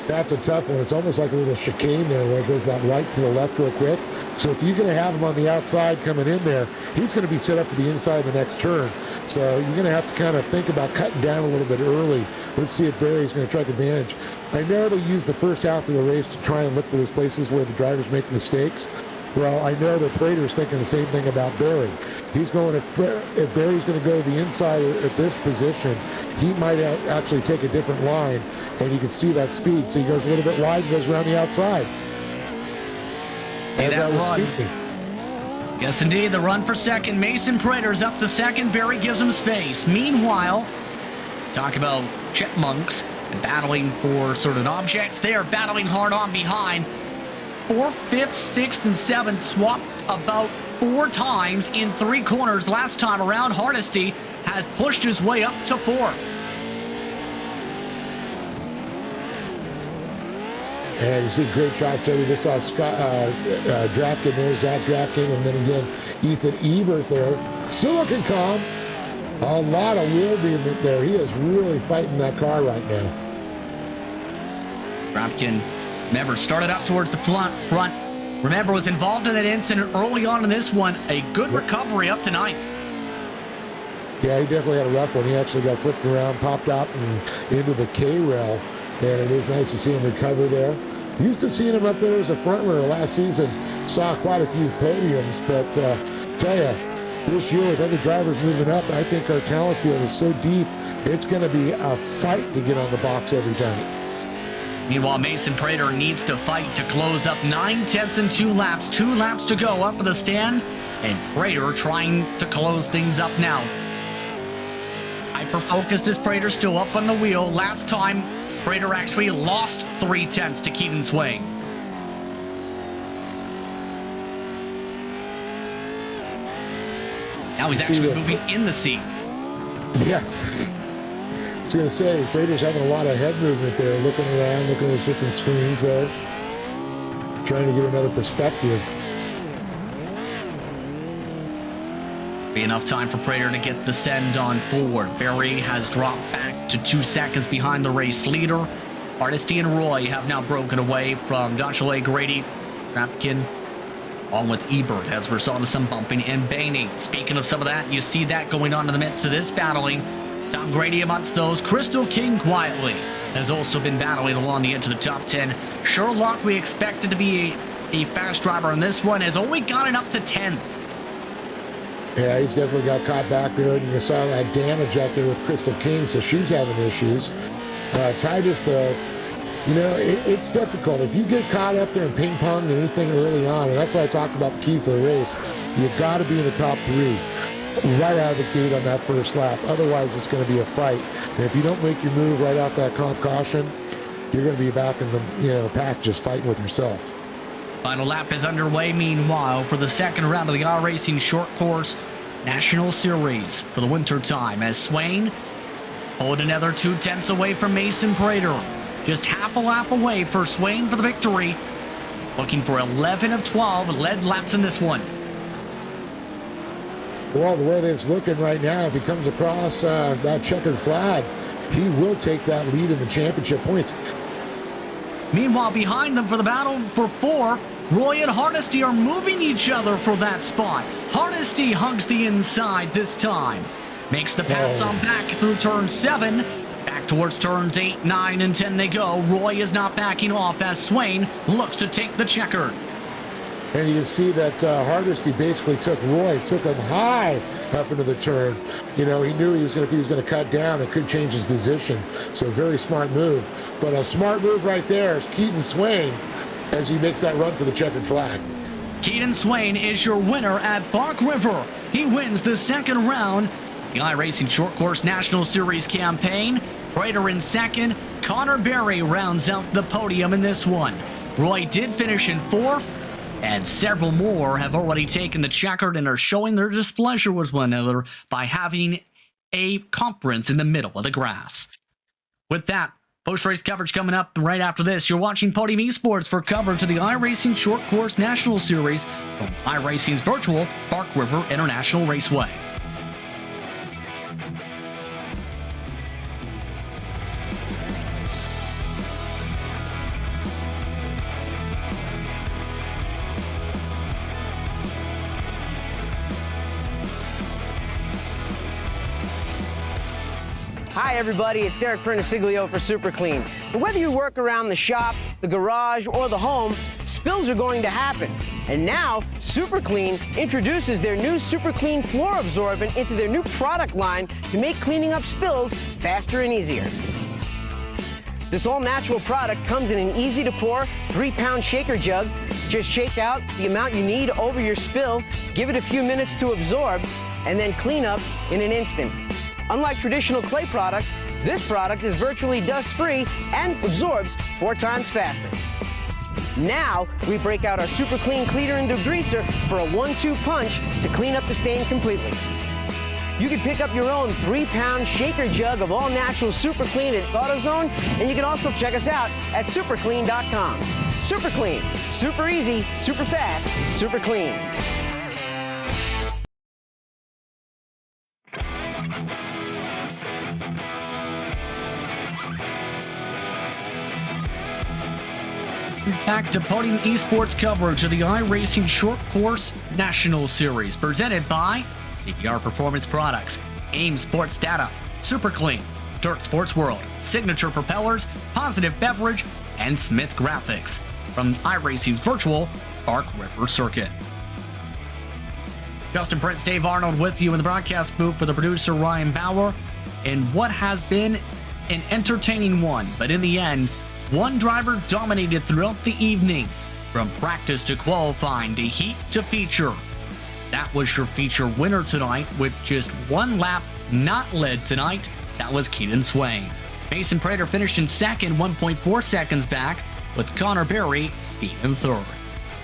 That's a tough one. It's almost like a little chicane there where it goes that right to the left real quick. So if you're going to have him on the outside coming in there, he's going to be set up to the inside of the next turn. So you're going to have to kind of think about cutting down a little bit early. Let's see if Barry's going to take advantage. I know they use the first half of the race to try and look for those places where the drivers make mistakes. Well, I know that Prater's thinking the same thing about Barry. He's going, if Barry's going to go to the inside at this position, he might actually take a different line, and you can see that speed. So he goes a little bit wide and goes around the outside. As I was speaking. Yes, indeed, the run for second. Mason Prater's up to second. Barry gives him space. Meanwhile, talk about chipmunks and battling for certain objects. They are battling hard on behind. 4th, 5th, 6th, and 7th swapped about 4 times in 3 corners last time around. Hardesty has pushed his way up to 4th. And you see great shots there. We just saw Scott Dratkin there, Zach Dratkin, and then again Ethan Ebert there. Still looking calm. A lot of wheel movement there. He is really fighting that car right now. Dratkin Remember, started up towards the front. Remember, was involved in that incident early on in this one. A good recovery up to ninth. Yeah, he definitely had a rough one. He actually got flipped around, popped out and into the K-rail, and it is nice to see him recover there. Used to seeing him up there as a front runner last season. Saw quite a few podiums, but tell you, this year with other drivers moving up, I think our talent field is so deep, it's going to be a fight to get on the box every time. Meanwhile, Mason Prater needs to fight to close up 9/10 and 2 laps. 2 laps to go up at the stand, and Prater trying to close things up now. Hyper-focused is Prater, still up on the wheel. Last time, Prater actually lost 3/10 to Keaton Swain. Now he's actually moving in the seat. Yes. I was going to say, Prater's having a lot of head movement there, looking around, looking at those different screens there, trying to get another perspective. Be enough time for Prater to get the send on forward. Berry has dropped back to 2 seconds behind the race leader. Hardesty and Roy have now broken away from Dachelet, Grady, Rapkin, along with Ebert, as we're seeing some bumping and banging. Speaking of some of that, you see that going on in the midst of this battling. Tom Grady amongst those. Crystal King quietly has also been battling along the edge of the top 10. Sherlock, we expected to be a fast driver on this one, has only gotten up to 10th. Yeah, he's definitely got caught back there, and you saw that damage out there with Crystal King, so she's having issues. Titus, you know, it's difficult. If you get caught up there in ping pong and anything early on, and that's why I talked about the keys to the race, you got to be in the top 3 right out of the gate on that first lap. Otherwise, it's going to be a fight. And if you don't make your move right off that comp caution, you're going to be back in the pack just fighting with yourself. Final lap is underway, meanwhile, for the second round of the iRacing Short Course National Series for the winter time, as Swain pulled another 2/10 away from Mason Prater. Just half a lap away for Swain for the victory. Looking for 11 of 12 lead laps in this one. Well, the way that it's looking right now, if he comes across that checkered flag, he will take that lead in the championship points. Meanwhile, behind them for the battle for 4th, Roy and Hardesty are moving each other for that spot. Hardesty hugs the inside this time. Makes the pass on back through turn 7. Back towards turns 8, 9, and 10 they go. Roy is not backing off as Swain looks to take the checkered. And you can see that Hardesty basically took him high up into the turn. You know, he knew if he was going to cut down, it could change his position. So very smart move. But a smart move right there is Keaton Swain as he makes that run for the checkered flag. Keaton Swain is your winner at Bark River. He wins the second round. The iRacing Short Course National Series campaign. Prater in second. Connor Berry rounds out the podium in this one. Roy did finish in 4th. And several more have already taken the checkered and are showing their displeasure with one another by having a conference in the middle of the grass. With that, post-race coverage coming up right after this. You're watching Podium Esports for coverage of the iRacing Short Course National Series from iRacing's virtual Bark River International Raceway. Hi everybody, it's Derek Perniciglio for Super Clean. But whether you work around the shop, the garage, or the home, spills are going to happen. And now, Super Clean introduces their new Super Clean floor absorbent into their new product line to make cleaning up spills faster and easier. This all-natural product comes in an easy-to-pour 3-pound shaker jug. Just shake out the amount you need over your spill, give it a few minutes to absorb, and then clean up in an instant. Unlike traditional clay products, this product is virtually dust-free and absorbs 4 times faster. Now, we break out our Super Clean cleaner and degreaser for a 1-2 punch to clean up the stain completely. You can pick up your own 3-pound shaker jug of all-natural Super Clean at AutoZone, and you can also check us out at superclean.com. Super Clean, super easy, super fast, super clean. welcome back to Podium Esports coverage of the iRacing Short Course National Series, presented by CBR Performance Products, AIM Sports Data, Super Clean, Dirt Sports World, Signature Propellers, Positive Beverage, and Smith Graphics from iRacing's virtual Bark River Circuit. Justin Prince, Dave Arnold with you in the broadcast booth for the producer Ryan Bauer, in what has been an entertaining one, but in the end, one driver dominated throughout the evening, from practice to qualifying to heat to feature. That was your feature winner tonight, with just one lap not led tonight. That was Keaton Swain. Mason Prater finished in second, 1.4 seconds back, with Connor Berry being in third.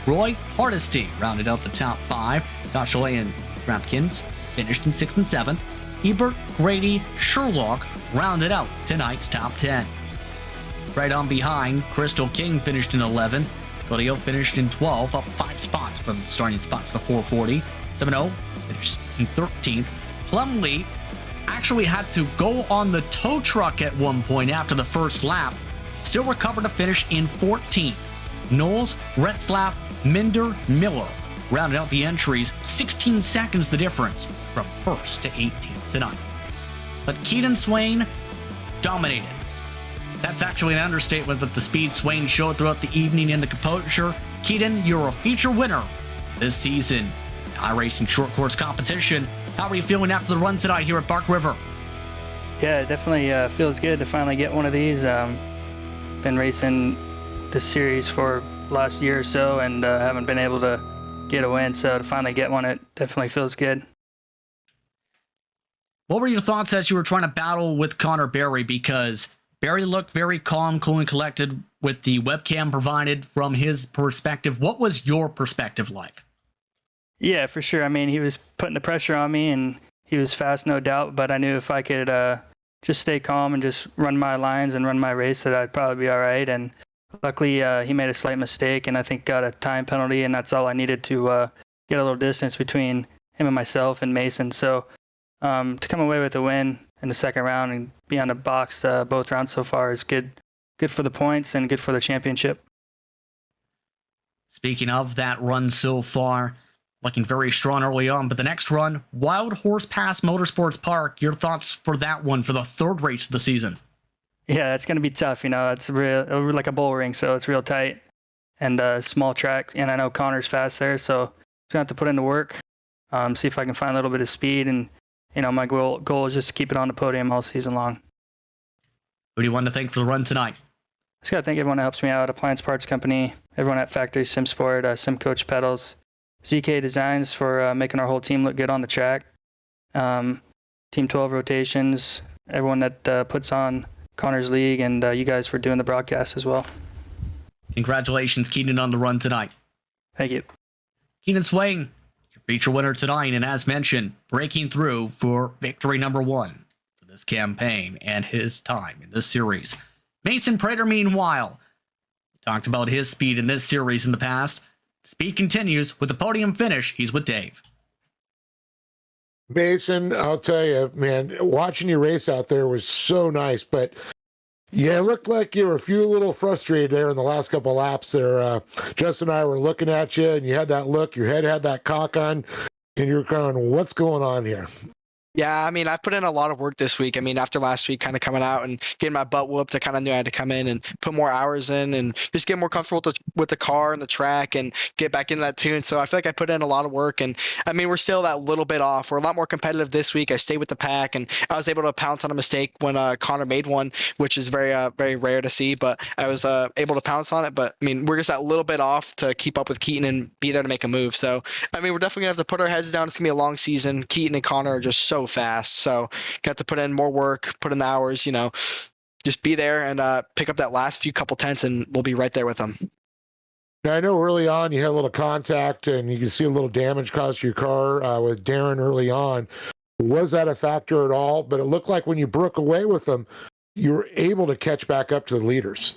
Roy Hardesty rounded out the top five. Josh Lay and Rampkins finished in sixth and seventh. Ebert, Grady, Sherlock rounded out tonight's top 10. Right on behind, Crystal King finished in 11th. Claudio finished in 12th, up 5 spots from the starting spot for the 440. 7-0 finished in 13th. Plumlee actually had to go on the tow truck at one point after the first lap. Still recovered to finish in 14th. Knowles, Retzlaff, Minder, Miller rounded out the entries, 16 seconds the difference from 1st to 18th tonight. But Keaton Swain dominated. That's actually an understatement with the speed Swain showed throughout the evening in the composure. Keaton, you're a feature winner this season. iRacing short course competition. How are you feeling after the run tonight here at Bark River? Yeah, it definitely feels good to finally get one of these. Been racing this series for last year or so and haven't been able to get a win. So to finally get one, it definitely feels good. What were your thoughts as you were trying to battle with Connor Berry? Because Barry looked very calm, cool, and collected with the webcam provided from his perspective. What was your perspective like? Yeah, for sure. I mean, he was putting the pressure on me, and he was fast, no doubt. But I knew if I could just stay calm and just run my lines and run my race, that I'd probably be all right. And luckily, he made a slight mistake, and I think got a time penalty, and that's all I needed to get a little distance between him and myself and Mason. So to come away with a win in the second round and be on the box both rounds so far is good for the points and good for the championship. Speaking of that run so far, looking very strong early on, but the next run, Wild Horse Pass Motorsports Park, your thoughts for that one for the third race of the season? Yeah, it's going to be tough. You know, it's real like a bull ring, so it's real tight and small track. And I know Connor's fast there, so I'm going to have to put in the work, see if I can find a little bit of speed. And, you know, my goal is just to keep it on the podium all season long. Who do you want to thank for the run tonight? Just got to thank everyone that helps me out, Appliance Parts Company, everyone at Factory SimSport, Sim Coach Pedals, ZK Designs for making our whole team look good on the track, Team 12 Rotations, everyone that puts on Connor's League, and you guys for doing the broadcast as well. Congratulations, Keaton, on the run tonight. Thank you. Keaton Swain, your feature winner tonight, and as mentioned, breaking through for victory number 1 for this campaign and his time in this series. Mason Prater, meanwhile, talked about his speed in this series in the past. Speed continues with the podium finish. He's with Dave. Mason, I'll tell you, man, watching you race out there was so nice, but yeah, it looked like you were a few little frustrated there in the last couple of laps there. Justin and I were looking at you, and you had that look, your head had that cock on, and you were going, what's going on here? Yeah, I mean, I put in a lot of work this week. I mean, after last week, kind of coming out and getting my butt whooped, I kind of knew I had to come in and put more hours in and just get more comfortable with the car and the track and get back into that tune. So I feel like I put in a lot of work. And I mean, we're still that little bit off. We're a lot more competitive this week. I stayed with the pack, and I was able to pounce on a mistake when Connor made one, which is very, very rare to see. But I was able to pounce on it. But I mean, we're just that little bit off to keep up with Keaton and be there to make a move. So I mean, we're definitely gonna have to put our heads down. It's gonna be a long season. Keaton and Connor are just so fast. So got to put in more work, put in the hours, you know, just be there and pick up that last few couple tenths, and we'll be right there with them. Now, I know early on you had a little contact and you can see a little damage caused to your car with Darren early on. Was that a factor at all? But it looked like when you broke away with them, you were able to catch back up to the leaders.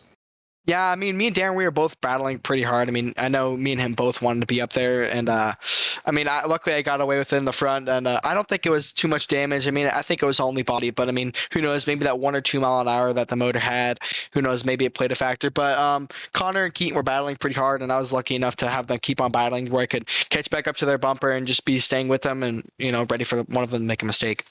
Yeah, I mean, me and Darren, we were both battling pretty hard. I mean, I know me and him both wanted to be up there, and luckily I got away with it in the front, and I don't think it was too much damage. I mean, I think it was only body, but I mean, who knows? Maybe that 1 or 2 mile an hour that the motor had, who knows? Maybe it played a factor. But Connor and Keaton were battling pretty hard, and I was lucky enough to have them keep on battling where I could catch back up to their bumper and just be staying with them, and ready for one of them to make a mistake.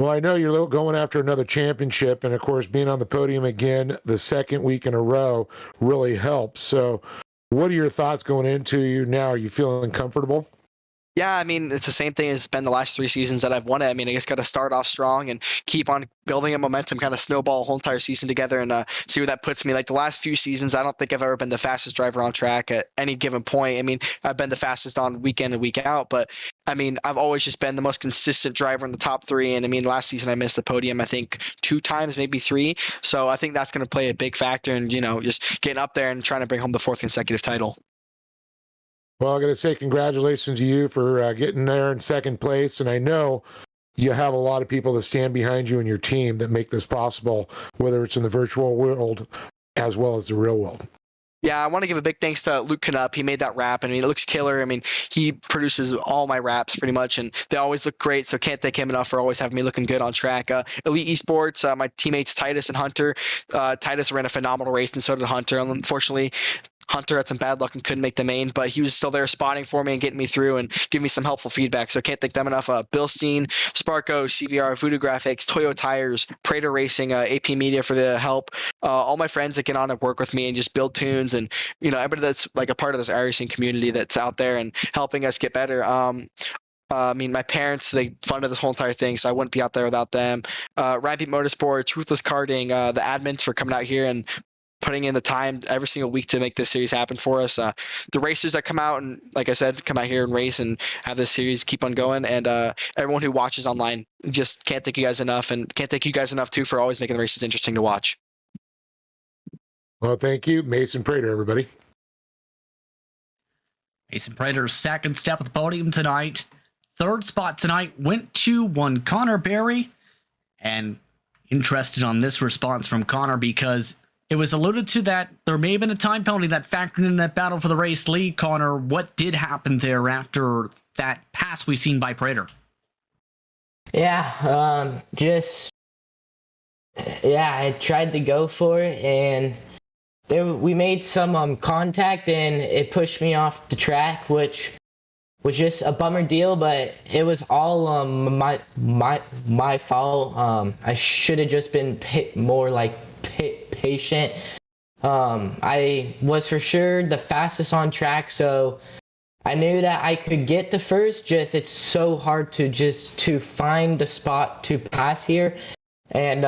Well, I know you're going after another championship, and of course, being on the podium again the second week in a row really helps. So, what are your thoughts going into you now? Are you feeling comfortable? Yeah, I mean, it's the same thing as been the last 3 seasons that I've won it. I mean, I just got to start off strong and keep on building a momentum, kind of snowball a whole entire season together and see where that puts me. Like the last few seasons, I don't think I've ever been the fastest driver on track at any given point. I mean, I've been the fastest on week in and week out, but I mean, I've always just been the most consistent driver in the top 3. And I mean, last season I missed the podium, I think 2 times, maybe 3. So I think that's going to play a big factor in, just getting up there and trying to bring home the 4th consecutive title. Well, I'm going to say congratulations to you for getting there in second place. And I know you have a lot of people that stand behind you and your team that make this possible, whether it's in the virtual world as well as the real world. Yeah, I want to give a big thanks to Luke Canup. He made that wrap. I mean, it looks killer. I mean, he produces all my wraps pretty much, and they always look great. So can't thank him enough for always having me looking good on track. Elite Esports, my teammates Titus and Hunter. Titus ran a phenomenal race, and so did Hunter. Unfortunately, Hunter had some bad luck and couldn't make the main, but he was still there spotting for me and getting me through and giving me some helpful feedback. So I can't thank them enough. Bill Steen, Sparko, CBR, Voodoo Graphics, Toyo Tires, Prater Racing, AP Media for the help. All my friends that get on and work with me and just build tunes, and everybody that's like a part of this iRacing community that's out there and helping us get better. I mean, my parents, they funded this whole entire thing, so I wouldn't be out there without them. Rampy Motorsports, Ruthless Karting, the admins for coming out here and putting in the time every single week to make this series happen for us. The racers that come out and, like I said, come out here and race and have this series keep on going, and everyone who watches online, just can't thank you guys enough, and can't thank you guys enough too for always making the races interesting to watch. Well, thank you. Mason Prater, everybody. Mason Prater's second step at the podium tonight. Third spot tonight went to one Connor Berry, and interested on this response from Connor because it was alluded to that there may have been a time penalty that factored in that battle for the race lead. Connor, what did happen there after that pass we seen by Prater? I tried to go for it, and we made some contact, and it pushed me off the track, which was just a bummer deal, but it was all my fault. I should have just been more patient. I was for sure the fastest on track, so I knew that I could get to first. Just it's so hard to find the spot to pass here, and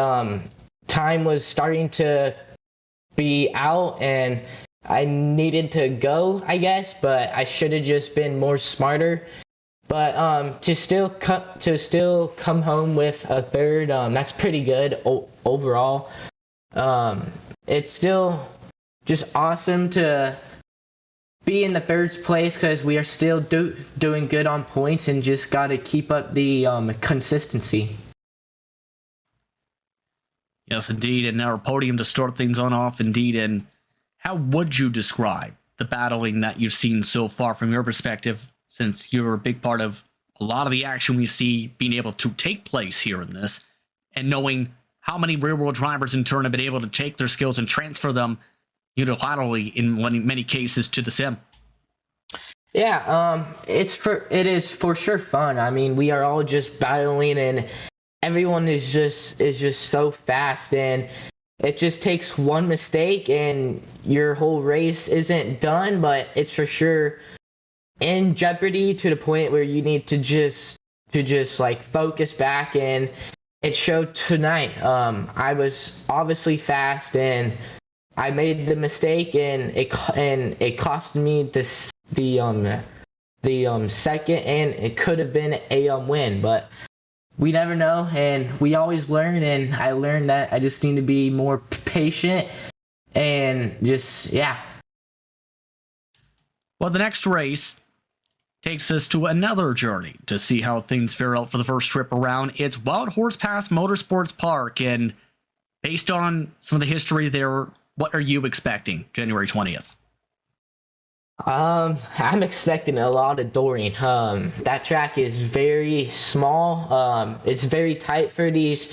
time was starting to be out, and I needed to go, I guess, but I should have just been more smarter. But to still come home with a third, that's pretty good overall. It's still just awesome to be in the third place because we are still doing good on points, and just got to keep up the consistency. Yes, indeed. And our podium to start things on off, indeed. And how would you describe the battling that you've seen so far from your perspective, since you're a big part of a lot of the action we see being able to take place here in this, and knowing how many real-world drivers in turn have been able to take their skills and transfer them unilaterally in many cases to the sim? Yeah, it is for sure fun. I mean, we are all just battling, and everyone is just so fast, and it just takes one mistake and your whole race isn't done, but it's for sure in jeopardy to the point where you need to just focus back, and it showed tonight. I was obviously fast, and I made the mistake, and it cost me the second, and it could have been a win, but we never know, and we always learn, and I learned that I just need to be more patient and Well, the next race takes us to another journey to see how things fare out for the first trip around. It's Wild Horse Pass Motorsports Park, and based on some of the history there What are you expecting January 20th? I'm expecting a lot of Dorian. That track is very small. It's very tight for these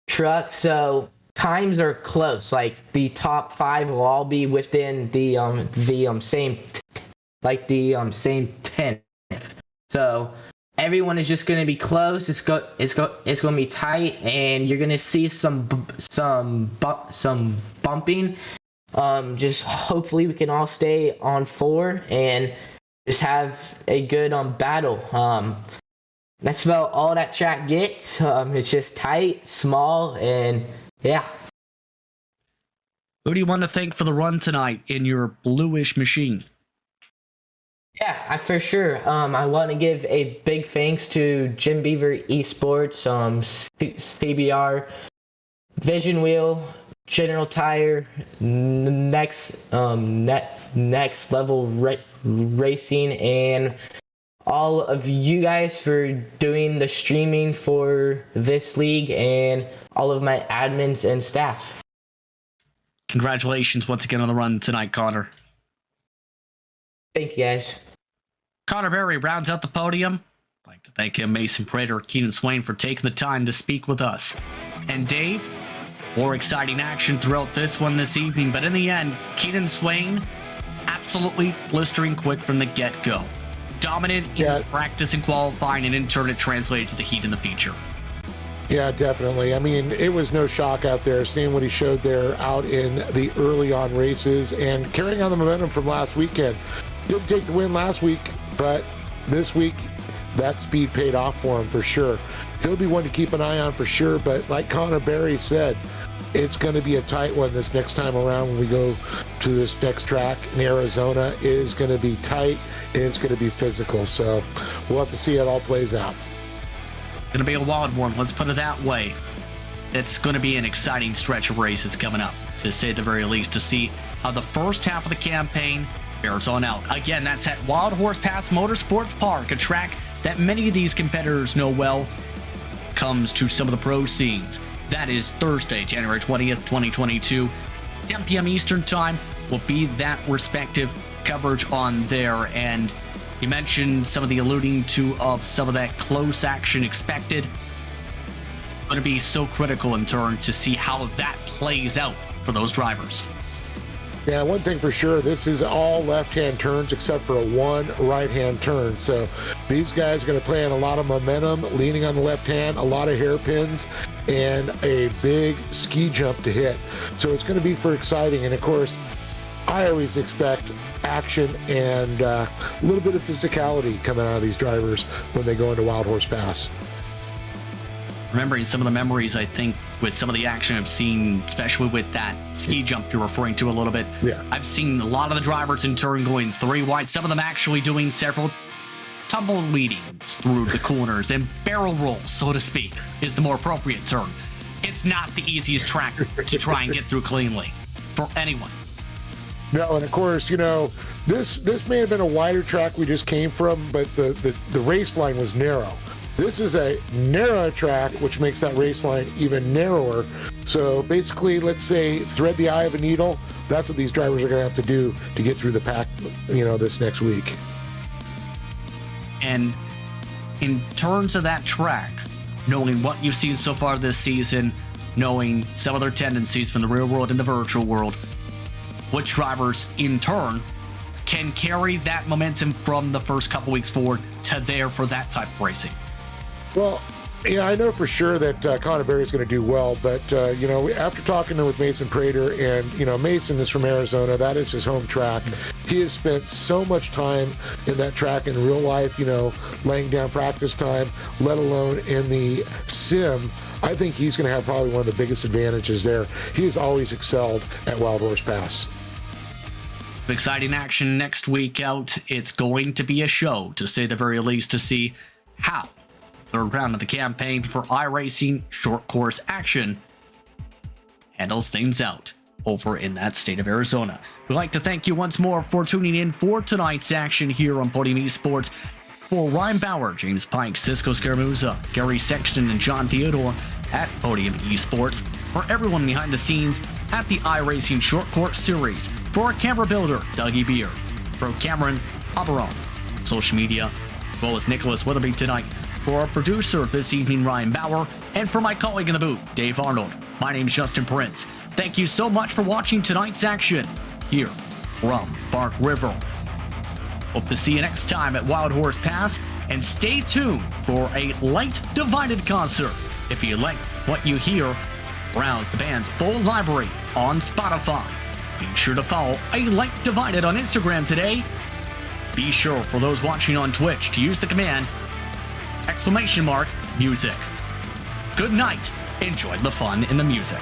trucks, so times are close. Like the top 5 will all be within the same same 10. So everyone is just gonna be close. It's gonna be tight, and you're gonna see some bumping. Just hopefully we can all stay on 4 and just have a good battle. That's about all that track gets. It's just tight, small, and yeah. Who do you want to thank for the run tonight in your bluish machine? Yeah, for sure. I want to give a big thanks to Jim Beaver Esports, CBR, Vision Wheel, General Tire, next level racing, and all of you guys for doing the streaming for this league, and all of my admins and staff. Congratulations once again on the run tonight, Connor. Thank you, guys. Connor Berry rounds out the podium. I'd like to thank him, Mason Prater, Keenan Swain, for taking the time to speak with us. And Dave, more exciting action throughout this one this evening, but in the end, Keenan Swain absolutely blistering quick from the get-go. Dominant in practice and qualifying, and in turn it translated to the heat in the feature. Yeah, definitely. I mean, it was no shock out there seeing what he showed there out in the early on races and carrying on the momentum from last weekend. Didn't take the win last week, but this week that speed paid off for him for sure. He'll be one to keep an eye on for sure, but like Connor Berry said, it's going to be a tight one this next time around when we go to this next track in Arizona. It is going to be tight and it's going to be physical, so we'll have to see how it all plays out. It's going to be a wild one, let's put it that way. It's going to be an exciting stretch of races coming up, to say the very least, to see how the first half of the campaign bears on out. Again, that's at Wild Horse Pass Motorsports Park, a track that many of these competitors know well. Comes to some of the pro scenes. That is Thursday, January 20th, 2022. 10 p.m. Eastern Time will be that respective coverage on there. And you mentioned some of the alluding to of some of that close action expected. Going to be so critical in turn to see how that plays out for those drivers. Yeah, one thing for sure, this is all left-hand turns except for one right-hand turn. So these guys are going to play on a lot of momentum, leaning on the left hand, a lot of hairpins, and a big ski jump to hit. So it's going to be for exciting. And of course, I always expect action and a little bit of physicality coming out of these drivers when they go into Wild Horse Pass. Remembering some of the memories, I think, with some of the action I've seen, especially with that ski jump you're referring to a little bit. Yeah. I've seen a lot of the drivers in turn going 3 wide, some of them actually doing several tumbleweedings through the corners, and barrel rolls, so to speak, is the more appropriate term. It's not the easiest track to try and get through cleanly for anyone. No, and of course, you know, this may have been a wider track we just came from, but the race line was narrow. This is a narrow track, which makes that race line even narrower. So basically, let's say thread the eye of a needle. That's what these drivers are going to have to do to get through the pack, you know, this next week. And in terms of that track, knowing what you've seen so far this season, knowing some of their tendencies from the real world and the virtual world, which drivers in turn can carry that momentum from the first couple weeks forward to there for that type of racing? Well, yeah, I know for sure that Connor Berry is going to do well, but, you know, after talking with Mason Prater, and, you know, Mason is from Arizona, that is his home track. He has spent so much time in that track in real life, you know, laying down practice time, let alone in the sim. I think he's going to have probably one of the biggest advantages there. He has always excelled at Wild Horse Pass. Exciting action next week out. It's going to be a show, to say the very least, to see how third round of the campaign for iRacing short course action handles things out over in that state of Arizona. We'd like to thank you once more for tuning in for tonight's action here on Podium Esports. For Ryan Bauer, James Pike, Cisco Scaramuza, Gary Sexton, and John Theodore at Podium Esports. For everyone behind the scenes, at the iRacing Short Course Series. For our camera builder, Dougie Beard. For Cameron Aberon, social media, as well as Nicholas Weatherby tonight. For our producer this evening, Ryan Bauer. And for my colleague in the booth, Dave Arnold. My name is Justin Prince. Thank you so much for watching tonight's action here from Bark River. Hope to see you next time at Wild Horse Pass, and stay tuned for a Light Divided concert. If you like what you hear, browse the band's full library on Spotify. Be sure to follow A Light Divided on Instagram today. Be sure for those watching on Twitch to use the command !music. Good night. Enjoy the fun in the music.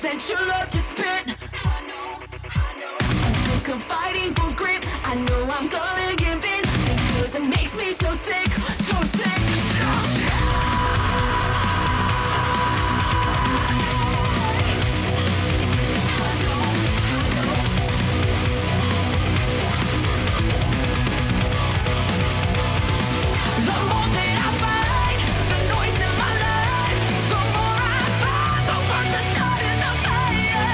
that you love to spit. I'm sick of fighting for grip. I know I'm gonna give in because it makes me so sick, so sick, so sick. The more that I fight, the noise in my life, the more I find, the worse I start in the fire.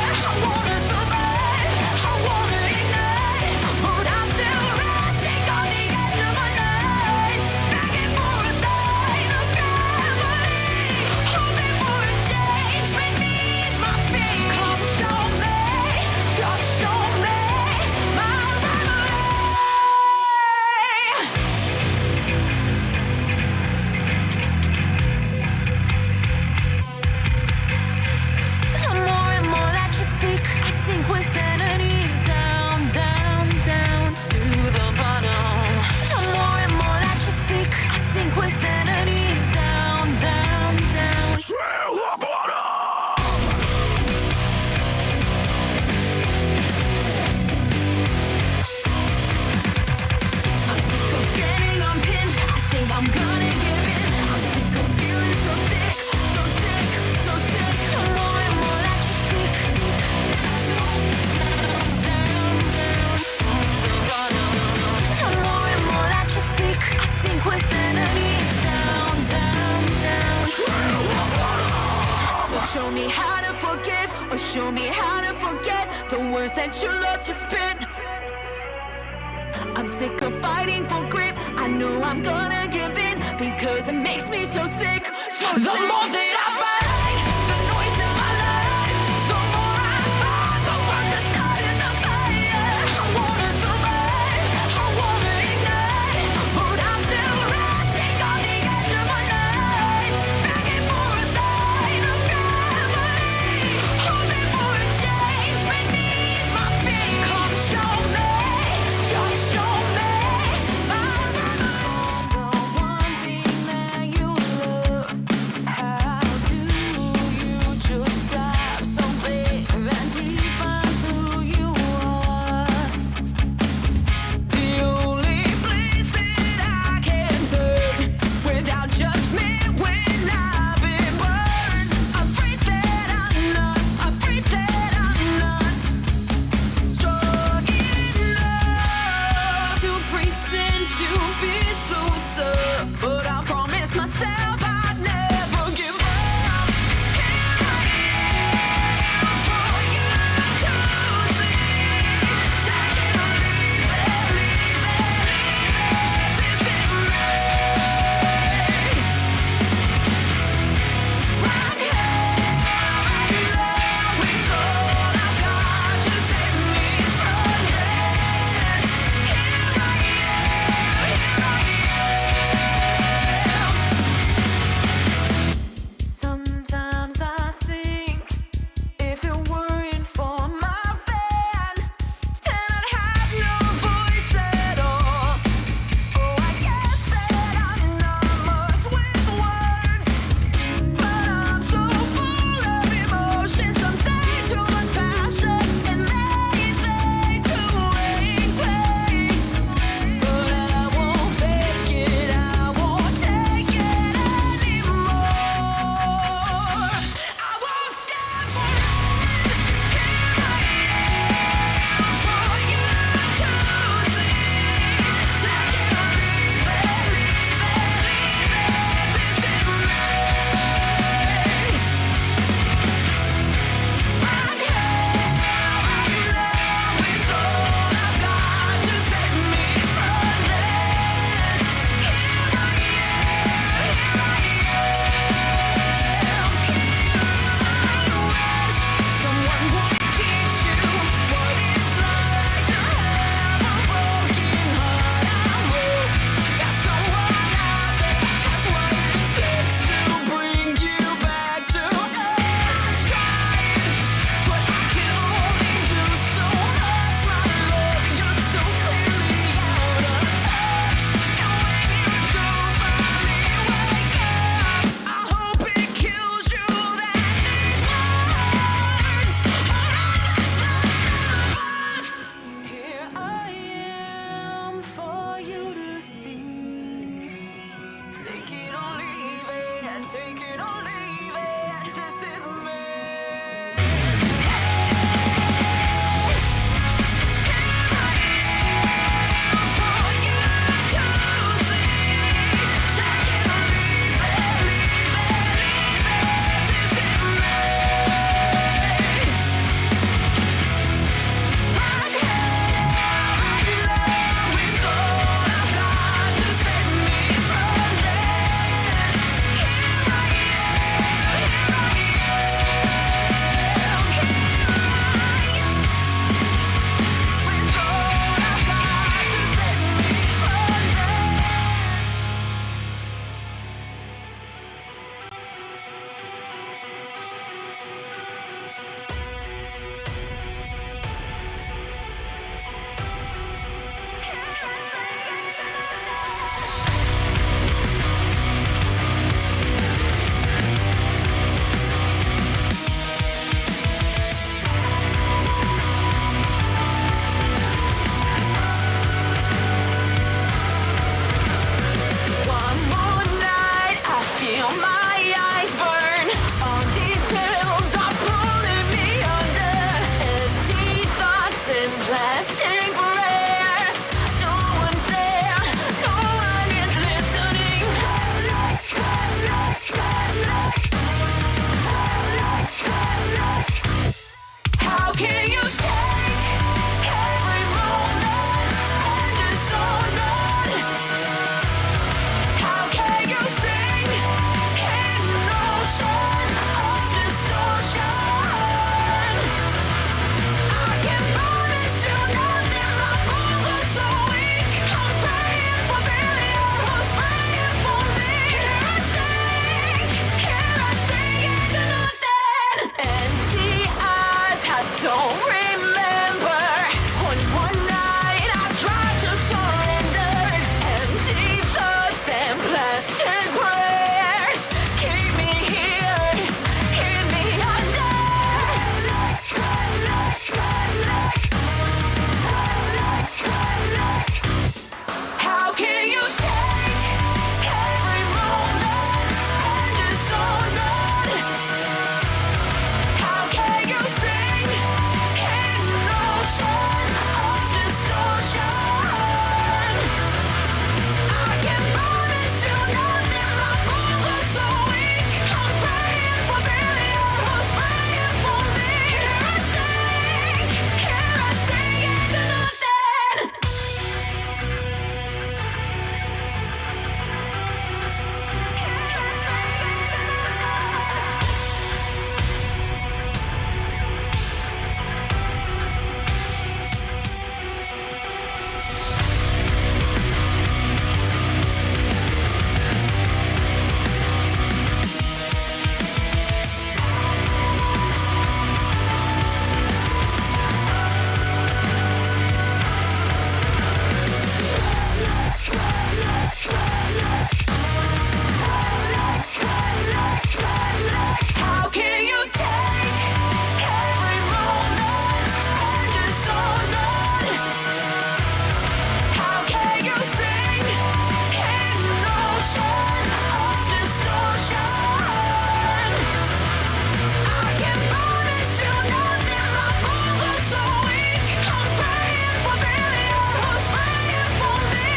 me how to forgive, or show me how to forget the words that you love to spit. I'm sick of fighting for grip. I know I'm gonna give in because it makes me so sick. So the more that I fight, the noise in my life, the more I fight, the worse I start in the fire. I wanna survive, I wanna ignite, but I'm still resting on the edge of my knife, begging for a sign of family, hoping for a change beneath my feet. Come show me, just show me. I'll never know the one thing that you love. How don't remember when one night I tried to surrender. Empty thoughts and plastic prayers keep me here, keep me under. How can you take every moment and disown it? How can you sing in an ocean of distortion? I can promise you nothing, my bones are so weak. I'm praying for failure, who's praying for me? Here I sing into nothing. How can you take every moment and disown it? How can you sing in an ocean of distortion? I can promise you nothing, my bones are so weak. I'm praying for failure, who's praying for me?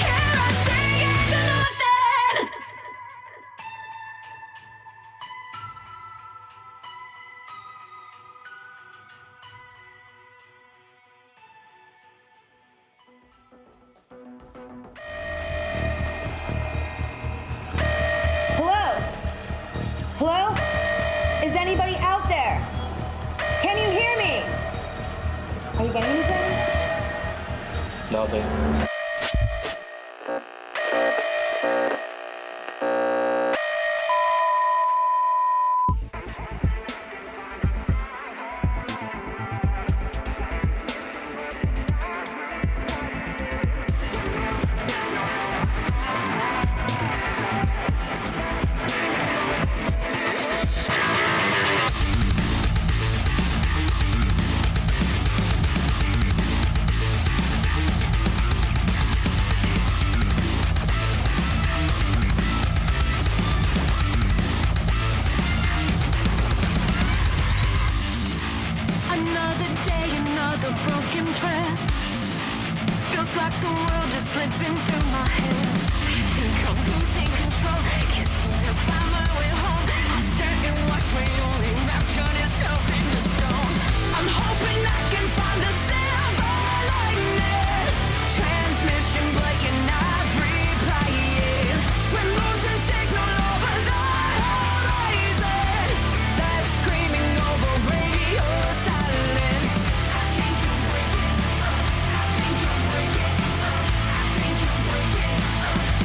Here I sing into nothing. Hello? Hello? Is anybody out there? Can you hear me? Are you getting anything? Nothing. Another day, another broken plan. Feels like the world is slipping through my hands. Think I'm losing control. Can't seem to find my way home. I stand and watch my only map turn itself into stone. I'm hoping I can find the silver lining. Transmission, but you're not replying. We're losing signal over the horizon. Life screaming over radio silence. I think you're breaking up. I think you're breaking up. I think you're breaking up.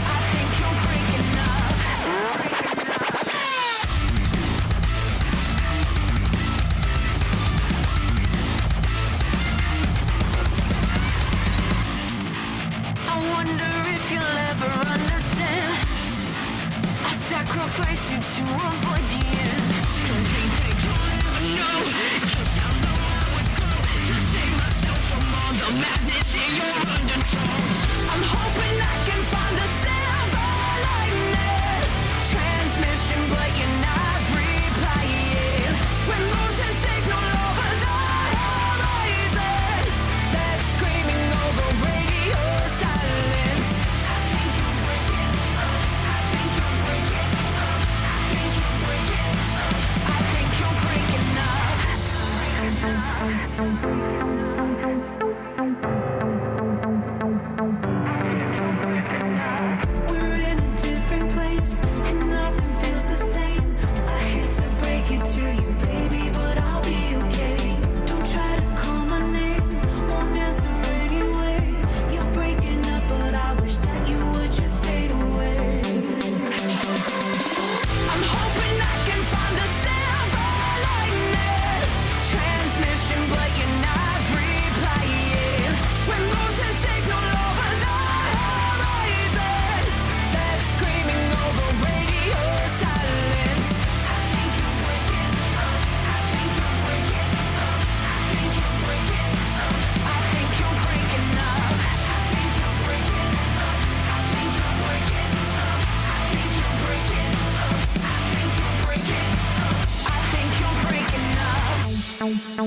How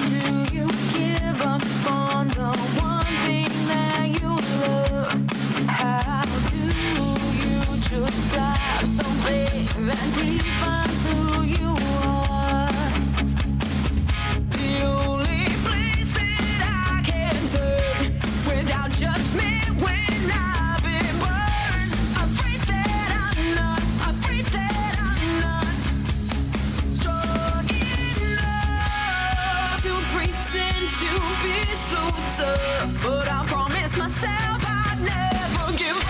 do you give up on the one thing that you love? How do you just dive so big and deep into who you are? The only place that I can turn without judgment when I've been burned. Afraid that I'm not, afraid that I'm not strong enough to pretend to be so tough. But I promise myself I'd never give up.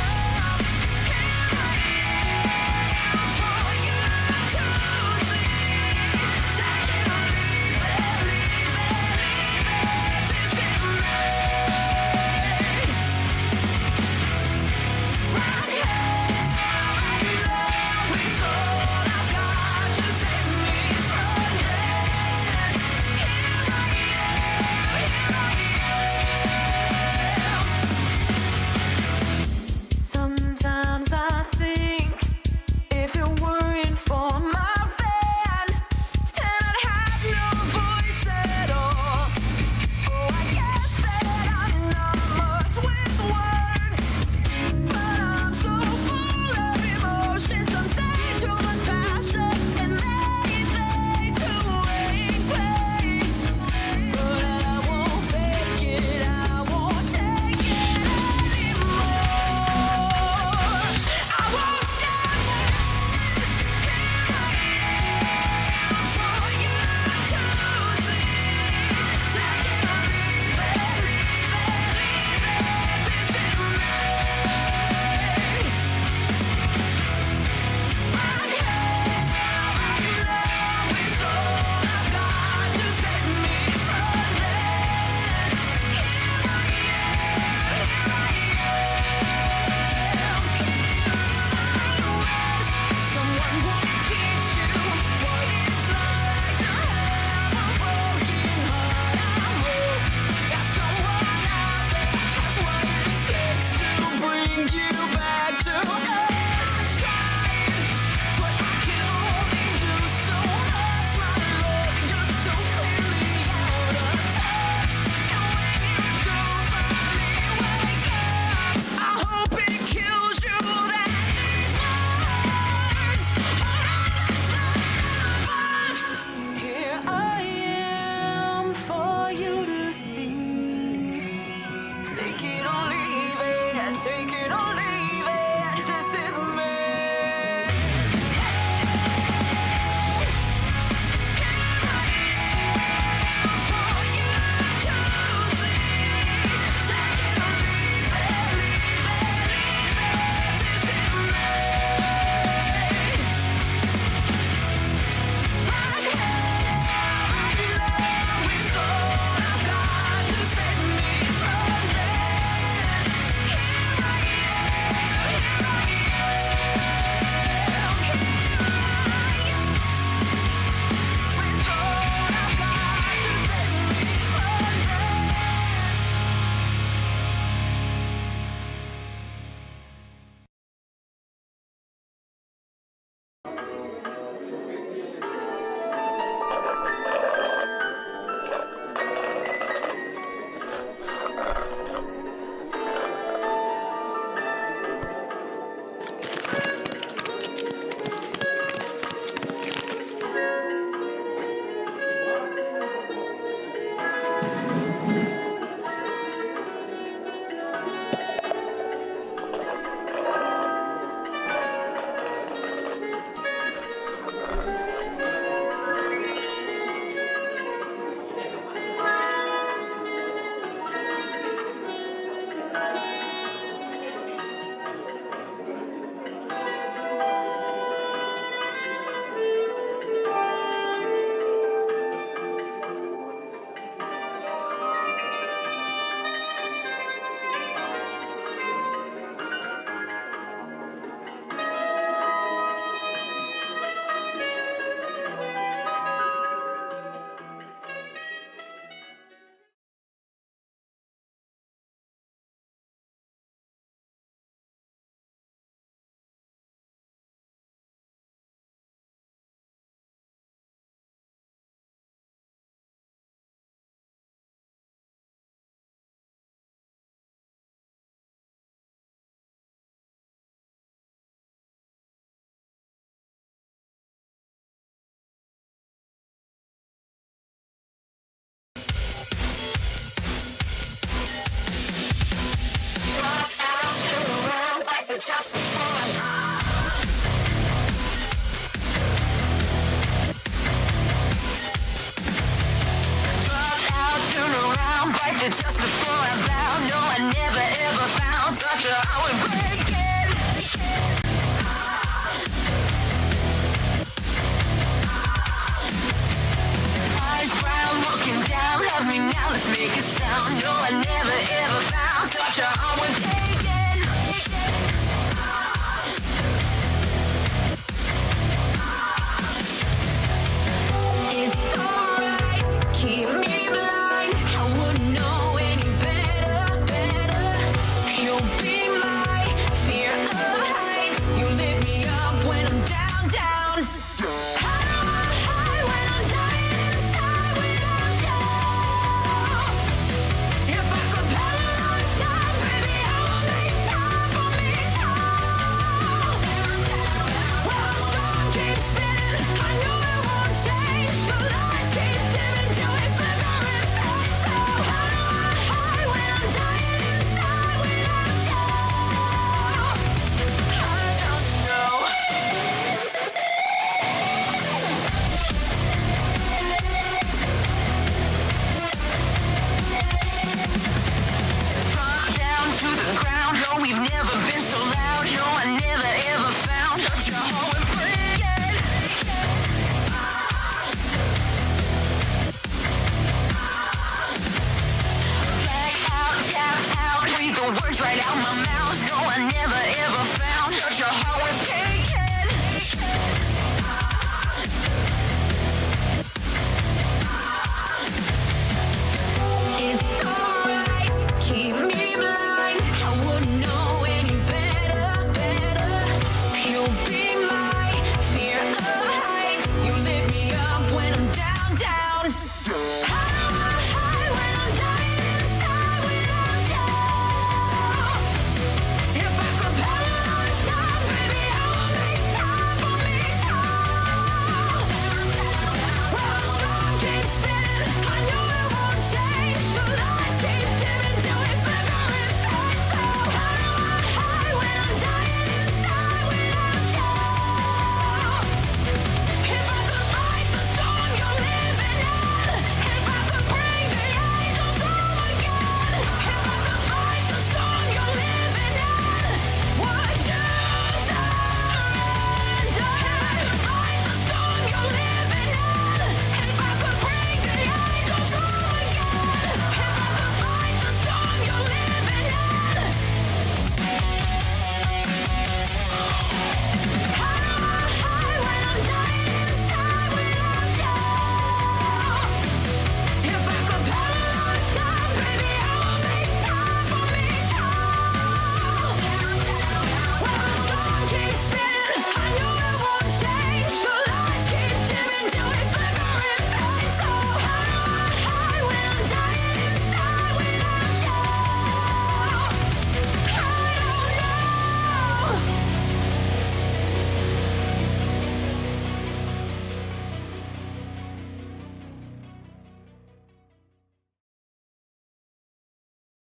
Sometimes I think if it weren't for my band, then I'd have no voice at all. Oh, I guess that I'm not much with words, but I'm so full of emotion. Some say too much passion, and they say too weak play. But I won't fake it, I won't take it anymore. I won't stand for you to see. Take it or leave it, leave it, leave it. This is me. Right here, right now is all I've got to set me from this. Here I am, someone would teach you what it's like to have a broken heart. I hope that someone out there has what it takes to bring you back to earth. Trying, but I can only do so much. My love, you're so clearly out of touch. And when you do finally wake up, I hope it kills you that these words are not the us. Here I am for you to see. Take it or leave it, take it or leave it. This is me. For you to see. Take it or leave it, leave it, leave it. This is me. Right here, right now is all I've got to set me from this. Here I am, just before I bow. No, I never ever found such a hard breaking. Eyes round, looking down, love me now, let's make a sound. No, I never ever found such a hard one taken. It's alright, keep me blind. I wouldn't know any better, better. You'll be my fear of heights. You lift me up when I'm down, down. High when I'm dying inside without you. If I could paralyze time, baby, I will make time for me too. Well, the storm keeps spinning, I know it won't change. The lights keep dimming till we flicker and fade. So high when I'm dying inside without you. I don't know. Drop down to the ground. No, we've never been so loud. No, I never ever found such a hard breaking. Black out, tap out. Breathe the words right out my mouth. No, I